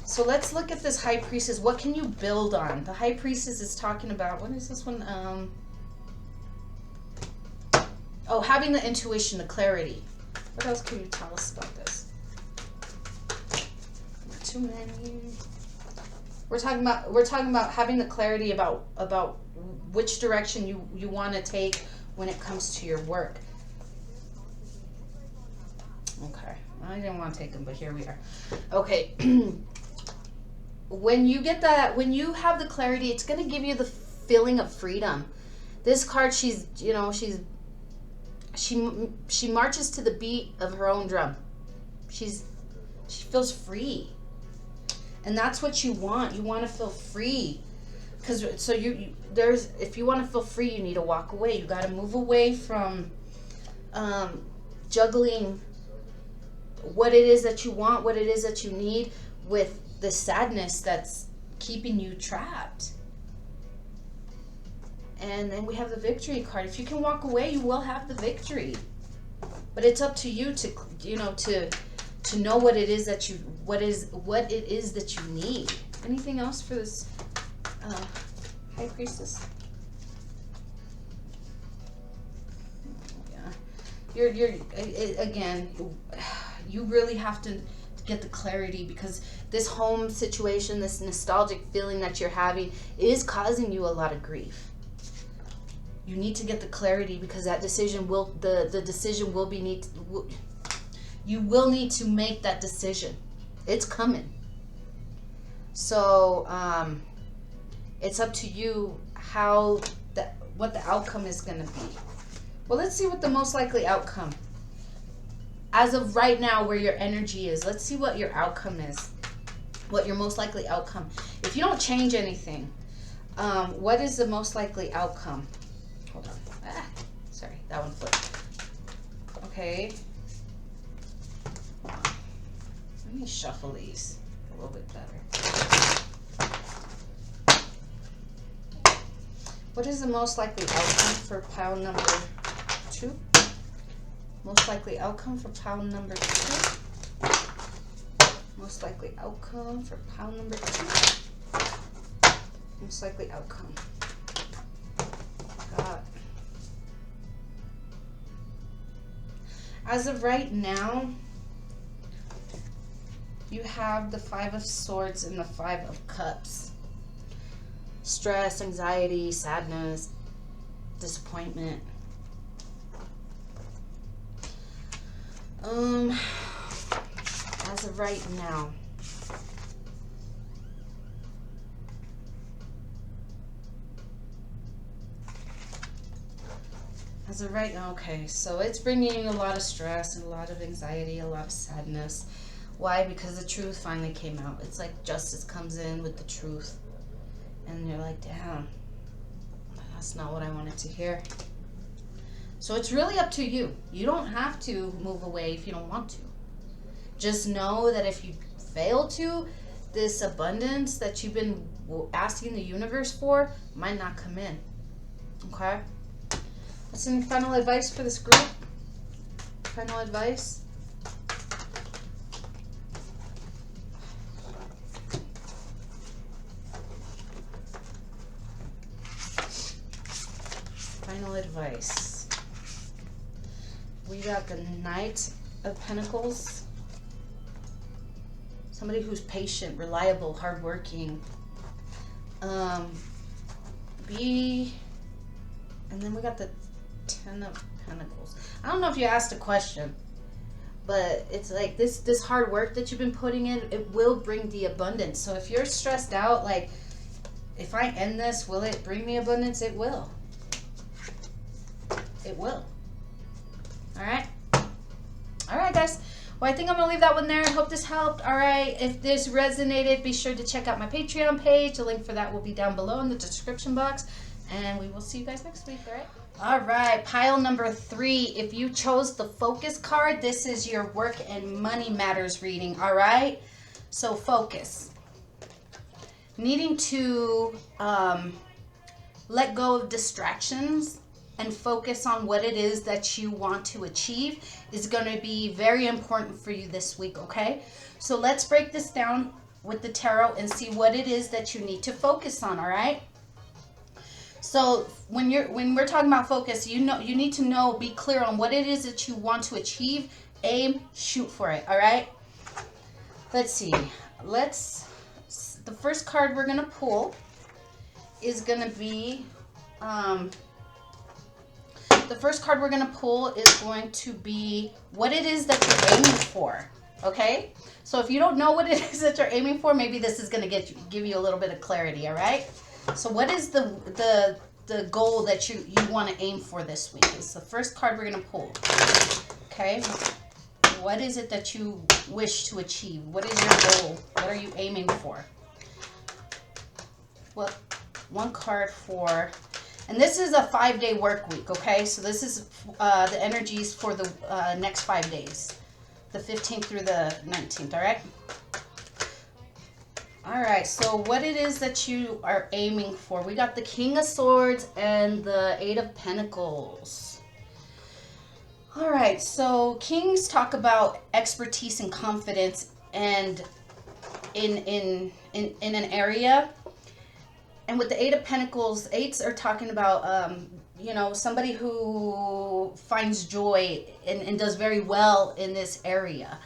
So let's look at this High Priestess. What can you build on? The High Priestess is talking about, what is this one? Oh, having the intuition, the clarity. What else can you tell us about this? Not too many. We're talking about having the clarity about which direction you want to take when it comes to your work. Okay, I didn't want to take them, but here we are. Okay. When you get that, when you have the clarity, it's going to give you the feeling of freedom. This card, she marches to the beat of her own drum. She feels free. And that's what you want. You want to feel free. Because if you want to feel free, you need to walk away. You got to move away from juggling what it is that you want, what it is that you need with the sadness that's keeping you trapped. And then we have the victory card. If you can walk away, you will have the victory. But it's up to you to, to know what it is that what it is that you need. Anything else for this High Priestess? Yeah. Again, you really have to get the clarity, because this home situation, this nostalgic feeling that you're having is causing you a lot of grief. You need to get the clarity, because that decision will, the decision will be you will need to make that decision. It's coming. So it's up to you what the outcome is going to be. Well, let's see what the most likely outcome. As of right now, where your energy is, let's see what your outcome is. What your most likely outcome. If you don't change anything, what is the most likely outcome? Hold on. Sorry, that one flipped. Okay. Let me shuffle these a little bit better. What is the most likely outcome for pile number 2? Most likely outcome for pile number 2. Most likely outcome for pile number 2. Most likely outcome. God. As of right now, you have the 5 of Swords and the 5 of Cups. Stress, anxiety, sadness, disappointment. As of right now, okay, so it's bringing you a lot of stress and a lot of anxiety, a lot of sadness. Why? Because the truth finally came out. It's like justice comes in with the truth, and you're like, damn, that's not what I wanted to hear. So it's really up to you. You don't have to move away if you don't want to. Just know that if you fail to, this abundance that you've been asking the universe for might not come in. Okay? What's any final advice for this group? Final advice? Final advice. We got the Knight of Pentacles. Somebody who's patient, reliable, hardworking. And then we got the 10 of Pentacles. I don't know if you asked a question, but it's like this hard work that you've been putting in, it will bring the abundance. So if you're stressed out, like, if I end this, will it bring me abundance? It will. It will. All right. All right, guys. Well, I think I'm going to leave that one there. I hope this helped. All right. If this resonated, be sure to check out my Patreon page. The link for that will be down below in the description box. And we will see you guys next week, all right? All right. Pile number 3. If you chose the focus card, this is your work and money matters reading, all right? So focus. Needing to let go of distractions and focus on what it is that you want to achieve is going to be very important for you this week, okay? So let's break this down with the tarot and see what it is that you need to focus on, all right? So when we're talking about focus, you need to know, be clear on what it is that you want to achieve, aim, shoot for it, all right? Let's see. The first card we're going to pull is going to be what it is that you're aiming for, okay? So if you don't know what it is that you're aiming for, maybe this is going to give you a little bit of clarity, all right? So what is the goal that you want to aim for this week? It's the first card we're going to pull, okay? What is it that you wish to achieve? What is your goal? What are you aiming for? Well, one card for... And this is a 5-day work week, okay? So this is the energies for the next 5 days. The 15th through the 19th, all right? All right, so what it is that you are aiming for. We got the King of Swords and the 8 of Pentacles. All right, so kings talk about expertise and confidence and in an area. And with the 8 of Pentacles, 8s are talking about, somebody who finds joy and does very well in this area.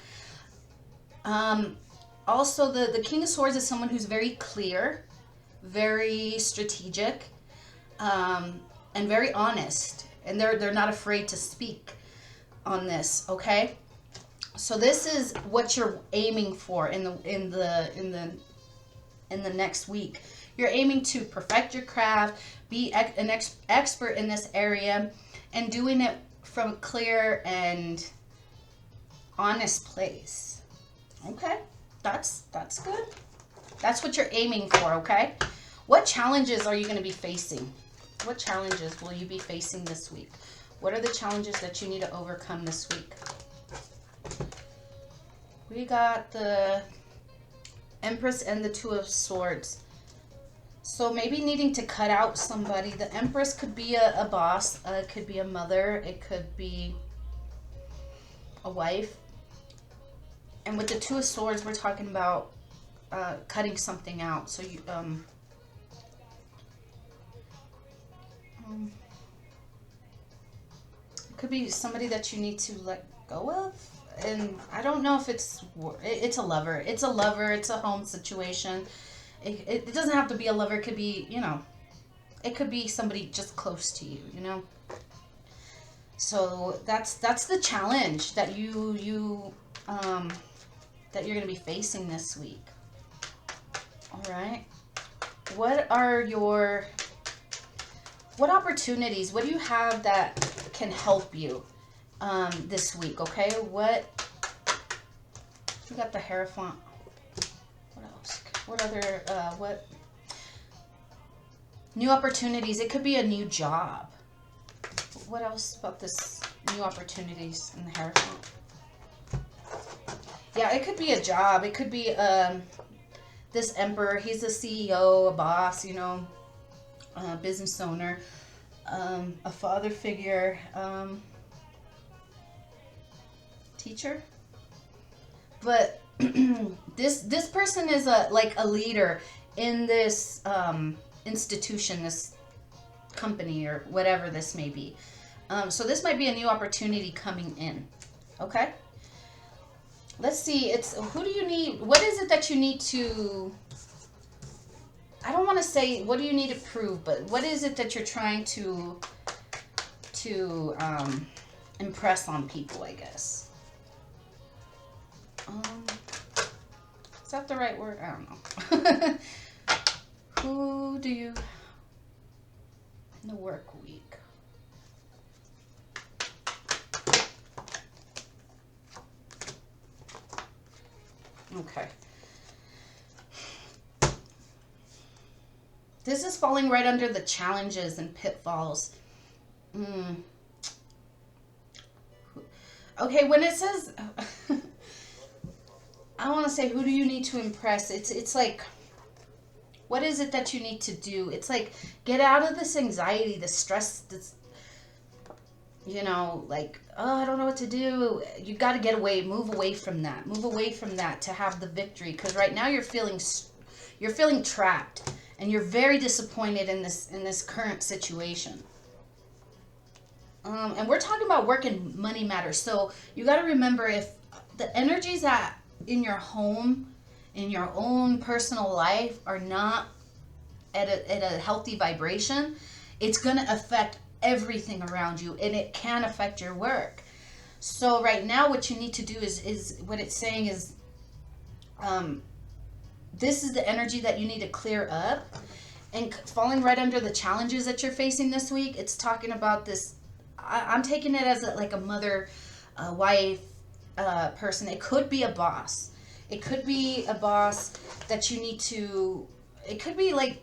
Also, the King of Swords is someone who's very clear, very strategic, and very honest. And they're not afraid to speak on this, okay? So this is what you're aiming for in the next week. You're aiming to perfect your craft, be an expert in this area, and doing it from a clear and honest place. Okay, that's good. That's what you're aiming for, okay? What challenges are you going to be facing? What challenges will you be facing this week? What are the challenges that you need to overcome this week? We got the Empress and the 2 of Swords. So maybe needing to cut out somebody. The Empress could be a boss. It could be a mother. It could be a wife. And with the 2 of Swords, we're talking about cutting something out. So you it could be somebody that you need to let go of. And I don't know if it's a lover. It's a lover. It's a home situation. It doesn't have to be a lover. It could be, it could be somebody just close to you, So that's the challenge that that you're going to be facing this week. All right. What opportunities, what do you have that can help you this week, okay? We got the Hierophant. What other, what new opportunities? It could be a new job. What else about this new opportunities in the Hierophant? Yeah, it could be a job. It could be this Emperor. He's a CEO, a boss, a business owner, a father figure, teacher. But this person is a leader in this institution, this company, or whatever this may be. So this might be a new opportunity coming in. Okay. let's see, it's, who do you need, what is it that you need to, I don't want to say, what do you need to prove, but what is it that you're trying to impress on people, I guess. Is that the right word? I don't know. Who do you, in the work week? Okay. This is falling right under the challenges and pitfalls. Okay, when it says, I want to say, who do you need to impress? It's like, what is it that you need to do? It's like, get out of this anxiety, this stress, this, you know, like, oh, I don't know what to do. You got to get away, move away from that. Move away from that to have the victory. Because right now you're feeling trapped, and you're very disappointed in this current situation. And we're talking about work and money matters. So you got to remember, if the energies that in your home, in your own personal life, are not at a healthy vibration, it's going to affect everything around you, and it can affect your work. So right now what you need to do is what it's saying is, this is the energy that you need to clear up. And falling right under the challenges that you're facing this week, it's talking about this, I'm taking it as like a mother, wife, person. It could be a boss. It could be a boss that you need to, it could be like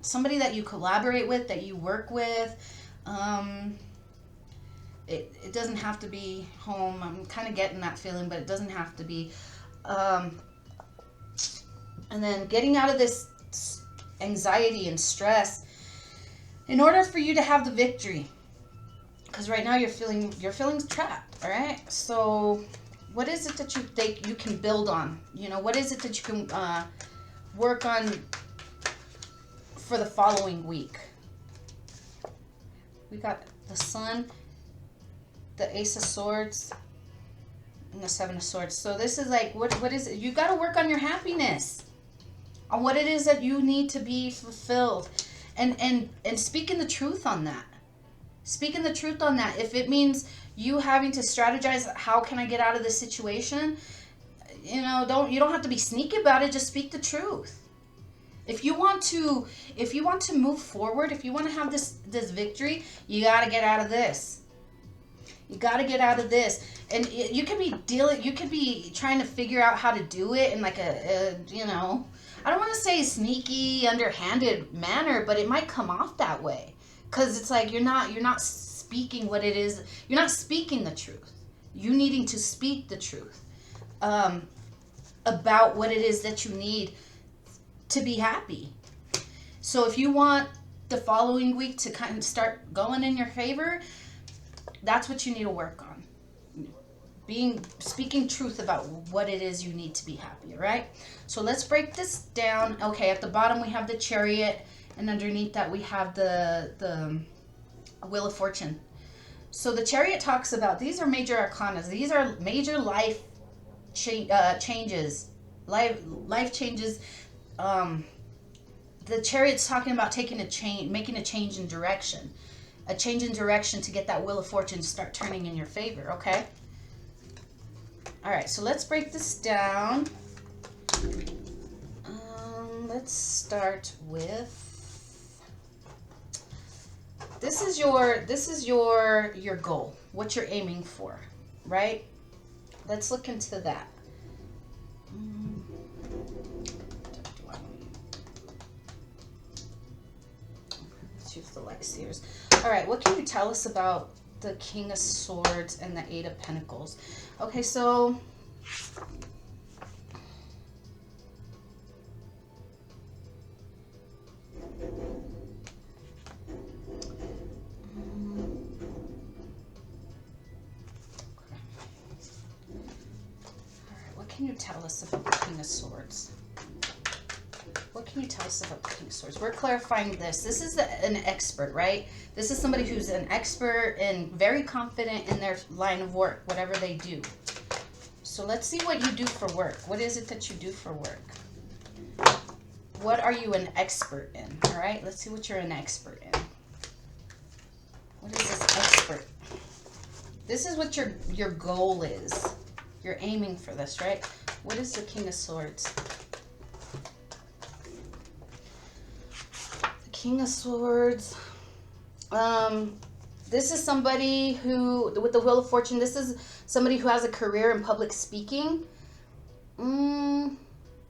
somebody that you collaborate with, that you work with. It doesn't have to be home. I'm kind of getting that feeling, but it doesn't have to be. And then getting out of this anxiety and stress in order for you to have the victory. Because right now you're feeling trapped, all right? So what is it that you think you can build on? You know, what is it that you can work on for the following week? We got the Sun, the Ace of Swords, and the Seven of Swords. So this is like, what is it? You got to work on your happiness, on what it is that you need to be fulfilled, and speaking the truth on that. Speaking the truth on that. If it means you having to strategize, how can I get out of this situation? You know, you don't have to be sneaky about it. Just speak the truth. If you want to move forward, if you want to have this victory, you got to get out of this. You got to get out of this. And you could be trying to figure out how to do it in like a you know, I don't want to say sneaky, underhanded manner, but it might come off that way. Because it's like you're not speaking what it is. You're not speaking the truth. You needing to speak the truth about what it is that you need to be happy. So if you want the following week to kind of start going in your favor, that's what you need to work on. Speaking truth about what it is you need to be happy, right? So let's break this down. Okay, at the bottom we have the Chariot, and underneath that we have the Wheel of Fortune. So the Chariot talks about, these are major arcana. These are major life changes. Life changes. The Chariot's talking about making a change in direction. A change in direction to get that Wheel of Fortune to start turning in your favor, okay? All right, so let's break this down. Let's start with, this is your goal, what you're aiming for, right? Let's look into that. Let's use the light seers. All right, what can you tell us about the King of Swords and the Eight of Pentacles? Okay, so what can you tell us about the King of Swords? What can you tell us about the King of Swords? We're clarifying this. This is an expert, right? This is somebody who's an expert and very confident in their line of work, whatever they do. So let's see what you do for work. What is it that you do for work? What are you an expert in? All right, let's see what you're an expert in. What is this expert? This is what your goal is. You're aiming for this, right? What is the King of Swords? The King of Swords. This is somebody who, with the Wheel of Fortune, this is somebody who has a career in public speaking.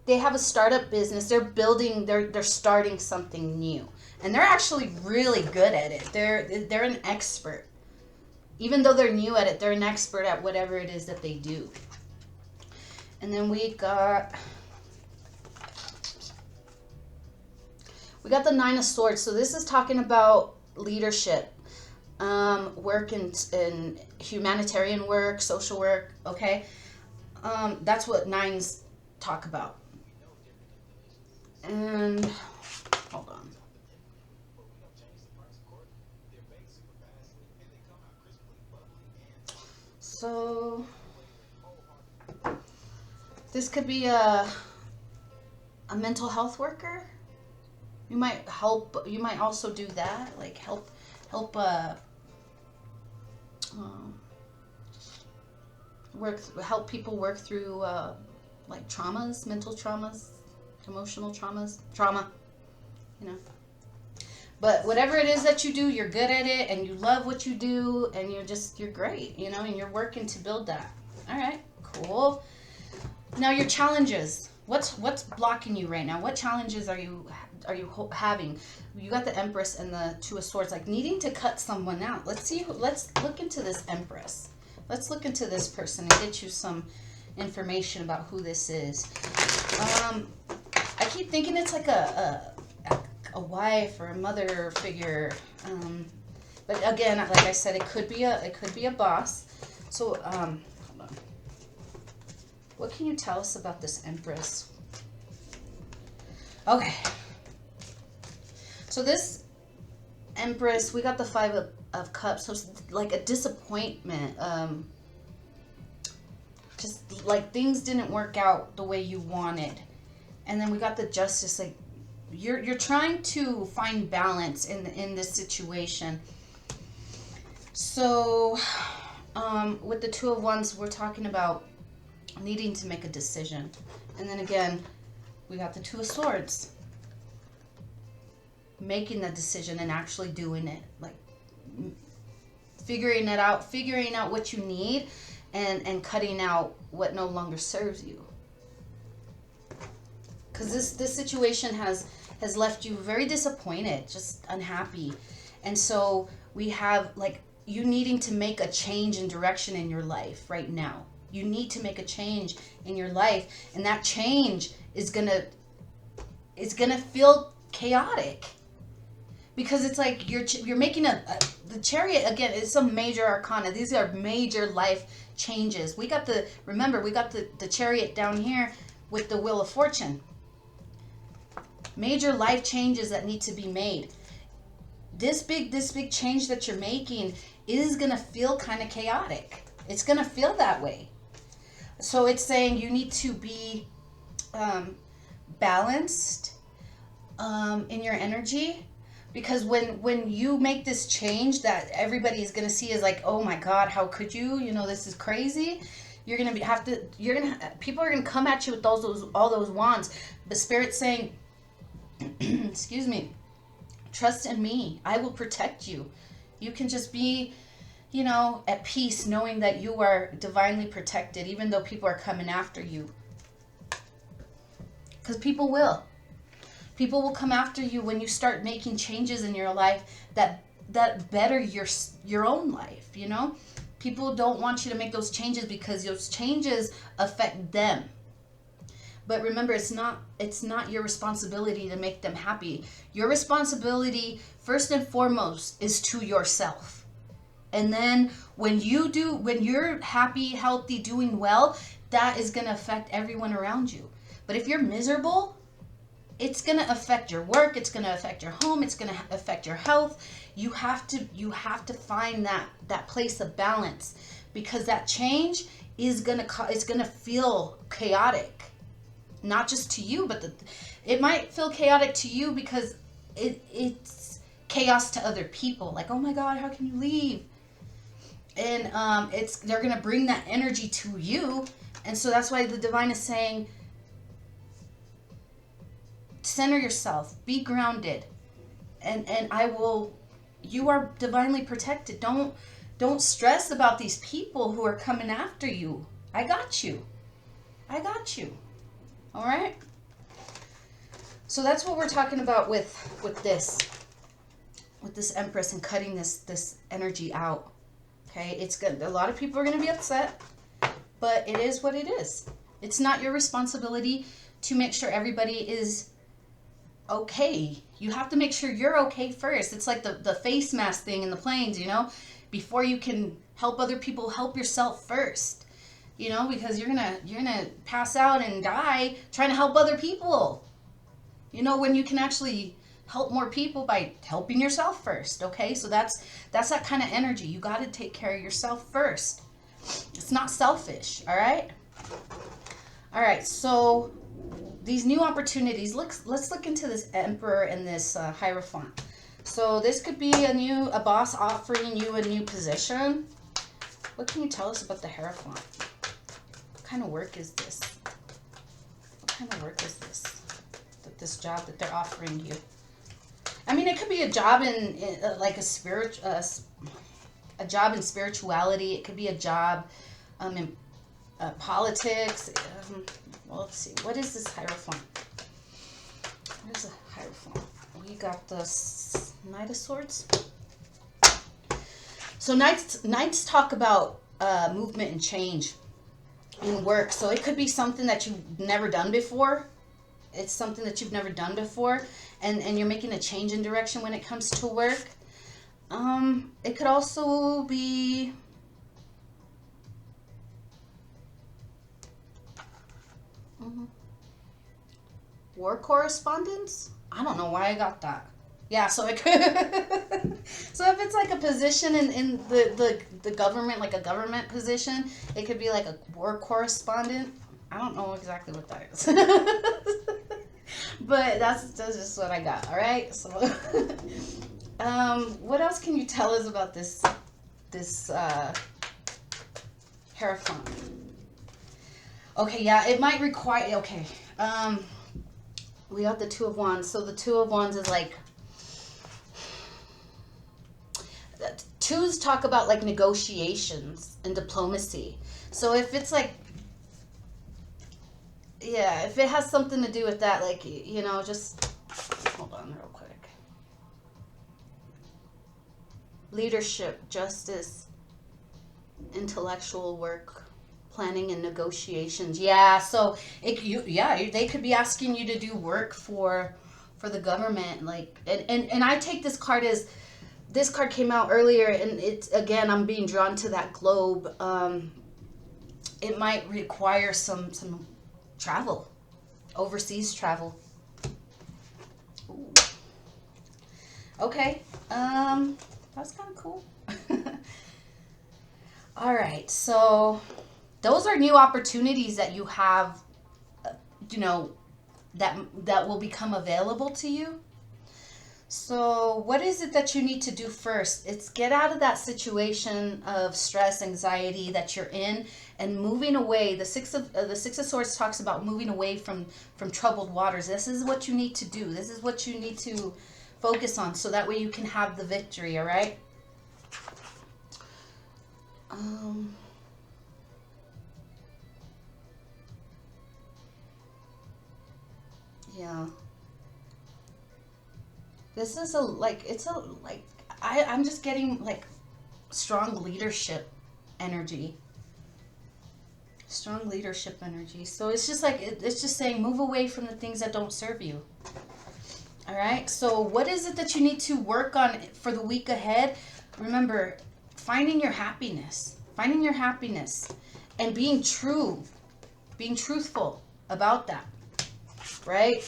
They have a startup business. They're building, they're starting something new. And they're actually really good at it. They're an expert. Even though they're new at it, they're an expert at whatever it is that they do. And then we got the Nine of Swords. So this is talking about leadership, work in humanitarian work, social work, okay? That's what nines talk about. And hold on. So this could be a mental health worker. You might help. You might also do that, like help people work through like traumas, mental traumas, emotional trauma, you know. But whatever it is that you do, you're good at it and you love what you do and you're great, you know, and you're working to build that. All right, cool. Now your challenges. What's blocking you right now? What challenges are you having? You got the Empress and the Two of Swords, like needing to cut someone out. Let's look into this Empress. Let's look into this person and get you some information about who this is. I keep thinking it's like a wife or a mother figure, but again, like I said, it could be a boss. So hold on. What can you tell us about this Empress? Okay, so this Empress, we got the Five of Cups, so it's like a disappointment, just like things didn't work out the way you wanted. And then we got the Justice, like you're trying to find balance in this situation. So with the Two of Wands, we're talking about needing to make a decision. And then again, we got the Two of Swords, making the decision and actually doing it, like figuring out what you need and cutting out what no longer serves you. Because this situation has left you very disappointed, just unhappy. And so we have like you needing to make a change in direction in your life right now. You need to make a change in your life, and that change is gonna feel chaotic, because it's like you're making the Chariot again. It's a major arcana. These are major life changes. We got the Chariot down here with the Wheel of Fortune. Major life changes that need to be made. This big change that you're making is gonna feel kind of chaotic. It's gonna feel that way. So it's saying you need to be balanced in your energy, because when you make this change that everybody is gonna see is like, oh my God, how could you? You know, this is crazy. People are gonna come at you with all those wands. The Spirit's saying, excuse me, trust in me. I will protect you. You can just be, you know, at peace, knowing that you are divinely protected, even though people are coming after you. Because people will come after you when you start making changes in your life that better your own life. You know, people don't want you to make those changes because those changes affect them. But remember, it's not your responsibility to make them happy. Your responsibility, first and foremost, is to yourself. And then when you're happy, healthy, doing well, that is going to affect everyone around you. But if you're miserable, it's going to affect your work, it's going to affect your home, it's going to affect your health. You have to find that place of balance, because that change is it's gonna feel chaotic, not just to you, but it might feel chaotic to you because it's chaos to other people. Like, oh my God, how can you leave? And they're gonna bring that energy to you, and so that's why the divine is saying, center yourself, be grounded, and you are divinely protected. Don't stress about these people who are coming after you. I got you. All right. So that's what we're talking about with this Empress and cutting this energy out. Okay, it's good. A lot of people are going to be upset, but it is what it is. It's not your responsibility to make sure everybody is okay. You have to make sure you're okay first. It's like the face mask thing in the planes, you know? Before you can help other people, help yourself first. You know, because you're gonna pass out and die trying to help other people. You know, when you can actually help more people by helping yourself first. Okay, so that's that kind of energy. You got to take care of yourself first. It's not selfish. All right. So these new opportunities. Let's look into this Emperor and this Hierophant. So this could be a boss offering you a new position. What can you tell us about the Hierophant? What kind of work is this? This job that they're offering you. I mean, it could be a job in like a job in spirituality. It could be a job in politics. Well, let's see. What is this Hierophant? What is a Hierophant? We got the Knight of Swords. So Knights talk about movement and change in work. So it could be something that you've never done before. It's something that you've never done before, and you're making a change in direction when it comes to work. It could also be war correspondence. I don't know why I got that. Yeah, so it could. So if it's like a position in the government, like a government position, it could be like a war correspondent. I don't know exactly what that is. But that's just what I got. All right. So, what else can you tell us about this Hierophant? Okay, yeah, it might require. Okay, we got the Two of Wands. So the Two of Wands is like, twos talk about like negotiations and diplomacy. So if it's like, yeah, if it has something to do with that, like, you know, just hold on real quick. Leadership, justice, intellectual work, planning and negotiations. Yeah, so they could be asking you to do work for the government, like, and I take this card as, this card came out earlier, and it's, again, I'm being drawn to that globe. It might require some travel, overseas travel. Ooh. Okay, that's kind of cool. All right, so those are new opportunities that you have, you know, that will become available to you. So what is it that you need to do first? It's get out of that situation of stress, anxiety that you're in, and moving away. The Six of Swords talks about moving away from troubled waters. This is what you need to do. This is what you need to focus on, so that way you can have the victory. All right. Yeah. This is I'm just getting like strong leadership energy. Strong leadership energy. So it's just like, it's just saying, move away from the things that don't serve you. All right. So what is it that you need to work on for the week ahead? Remember, finding your happiness, and being truthful about that. Right.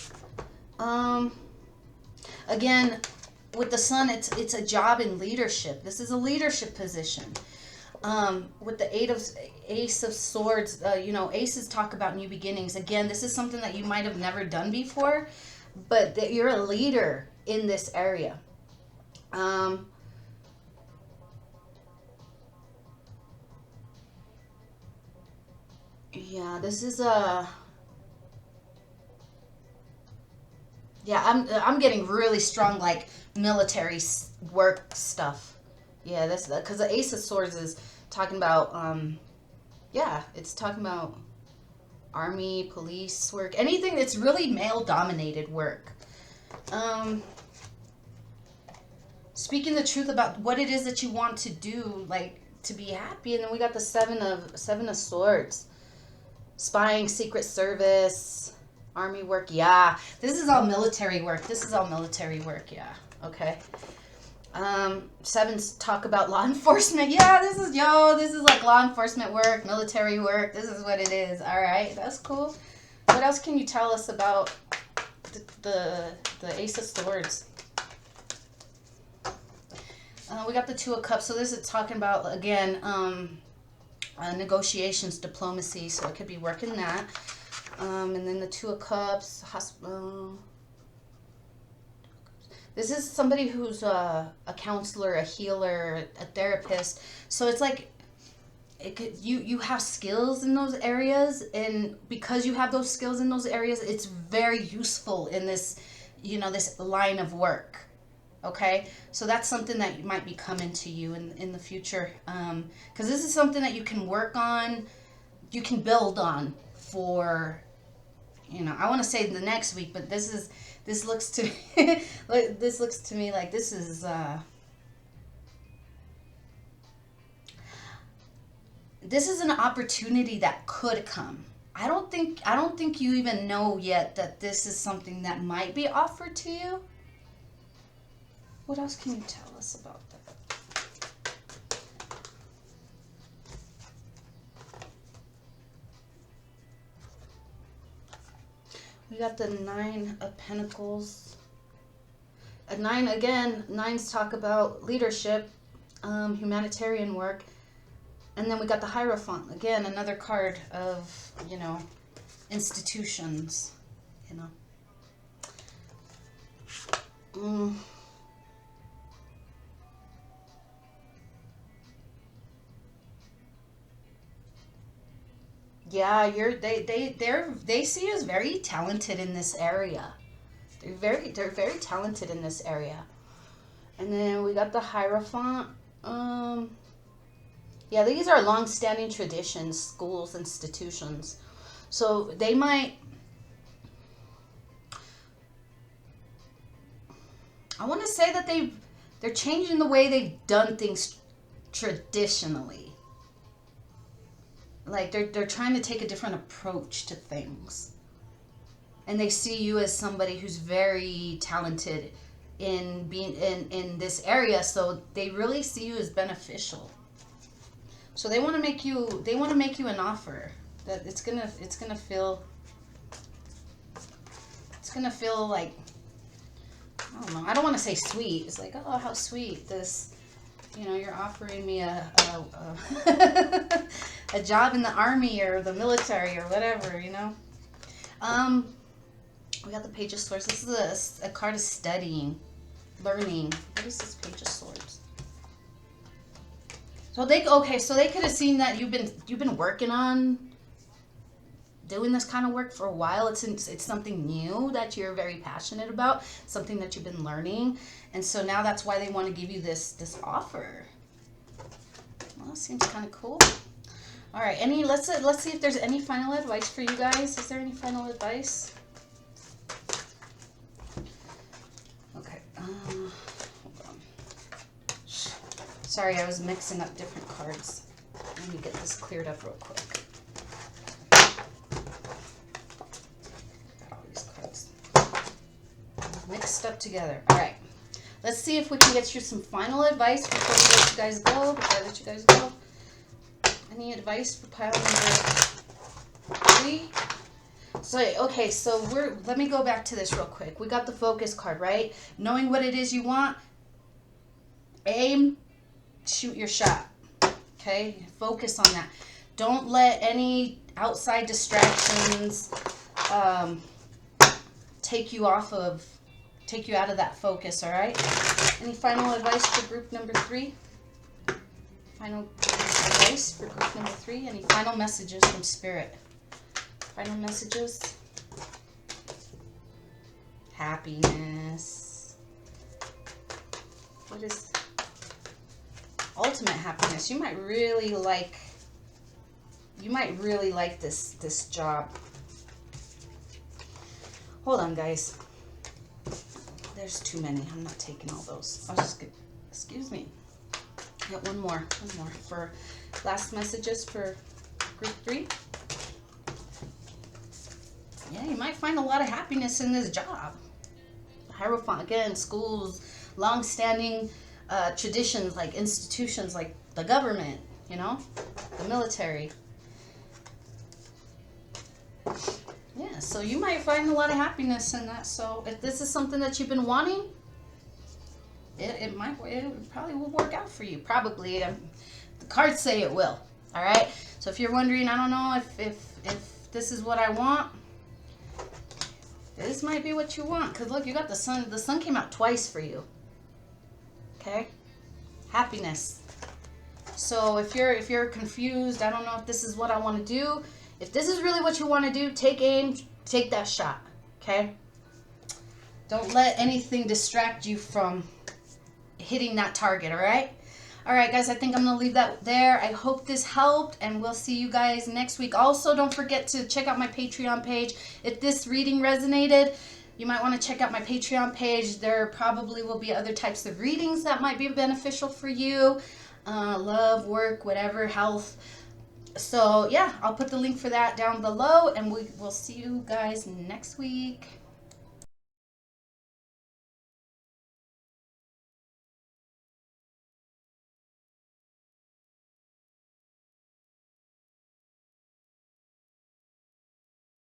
Again, with the Sun, it's a job in leadership. This is a leadership position. With the Ace of Swords, you know, aces talk about new beginnings. Again, this is something that you might have never done before, but that you're a leader in this area. Yeah, this is a... Yeah, I'm getting really strong, like, military work stuff. Yeah, that's because the Ace of Swords is talking about, yeah, it's talking about army, police work, anything that's really male-dominated work. Speaking the truth about what it is that you want to do, like, to be happy. And then we got the Seven of Swords. Spying, Secret Service, army work. Yeah, this is all military work. This is all military work. Yeah, okay. Sevens talk about law enforcement. Yeah, this is like law enforcement work, military work. This is what it is. All right, that's cool. What else can you tell us about the Ace of Swords? We got the Two of Cups. So this is talking about, again, negotiations, diplomacy. So it could be working that. And then the Two of Cups, hospital. This is somebody who's a counselor, a healer, a therapist. So it's like you have skills in those areas, and because you have those skills in those areas, it's very useful in this, you know, this line of work. Okay, so that's something that might be coming to you in the future, because this is something that you can work on, you can build on for, you know, I want to say the next week, but this looks to this looks to me like this is an opportunity that could come. I don't think you even know yet that this is something that might be offered to you. What else can you tell us about that? We got the Nine of Pentacles. A nine, again, nines talk about leadership, humanitarian work. And then we got the Hierophant. Again, another card of, you know, institutions, you know. Yeah, they see you as very talented in this area. They're very talented in this area. And then we got the Hierophant. Yeah, these are long-standing traditions, schools, institutions. So they might, I want to say that they're changing the way they've done things traditionally. Like they're trying to take a different approach to things. And they see you as somebody who's very talented in being in this area, so they really see you as beneficial. So they want to make you an offer that it's gonna feel like, I don't know, I don't want to say sweet. It's like, oh, how sweet this, you know, you're offering me a a job in the army or the military or whatever, you know. We got the Page of Swords. This is a card of studying, learning. What is this Page of Swords? So they could have seen that you've been working on doing this kind of work for a while. It's something new that you're very passionate about, something that you've been learning, and so now that's why they want to give you this offer. Well, that seems kind of cool. All right, let's see if there's any final advice for you guys. Is there any final advice? Okay. Hold on. Sorry, I was mixing up different cards. Let me get this cleared up real quick. Got all these cards mixed up together. All right. Let's see if we can get you some final advice before we let you guys go. Before I let you guys go. Any advice for pile number 3? So, okay, so let me go back to this real quick. We got the focus card, right? Knowing what it is you want, aim, shoot your shot. Okay, focus on that. Don't let any outside distractions take you out of that focus, all right? Any final advice for group number 3? Final advice for group number 3? Any final messages from Spirit? Final messages? Happiness. What is ultimate happiness? You might really like this job. Hold on, guys. There's too many. I'm not taking all those. I was just gonna, excuse me. Got one more for last messages for group 3. Yeah, you might find a lot of happiness in this job. Hierophant, again, schools, long-standing traditions like institutions like the government, you know, the military. Yeah, so you might find a lot of happiness in that. So if this is something that you've been wanting, it probably will work out for you. Probably. The cards say it will. All right. So if you're wondering, I don't know if this is what I want, this might be what you want. Because look, you got the sun. The sun came out twice for you. Okay. Happiness. So if you're confused, I don't know if this is what I want to do. If this is really what you want to do, take aim, take that shot, okay? Don't let anything distract you from hitting that target, all right? All right, guys, I think I'm going to leave that there. I hope this helped, and we'll see you guys next week. Also, don't forget to check out my Patreon page. If this reading resonated, you might want to check out my Patreon page. There probably will be other types of readings that might be beneficial for you. Love, work, whatever, health. So, yeah, I'll put the link for that down below, and we will see you guys next week.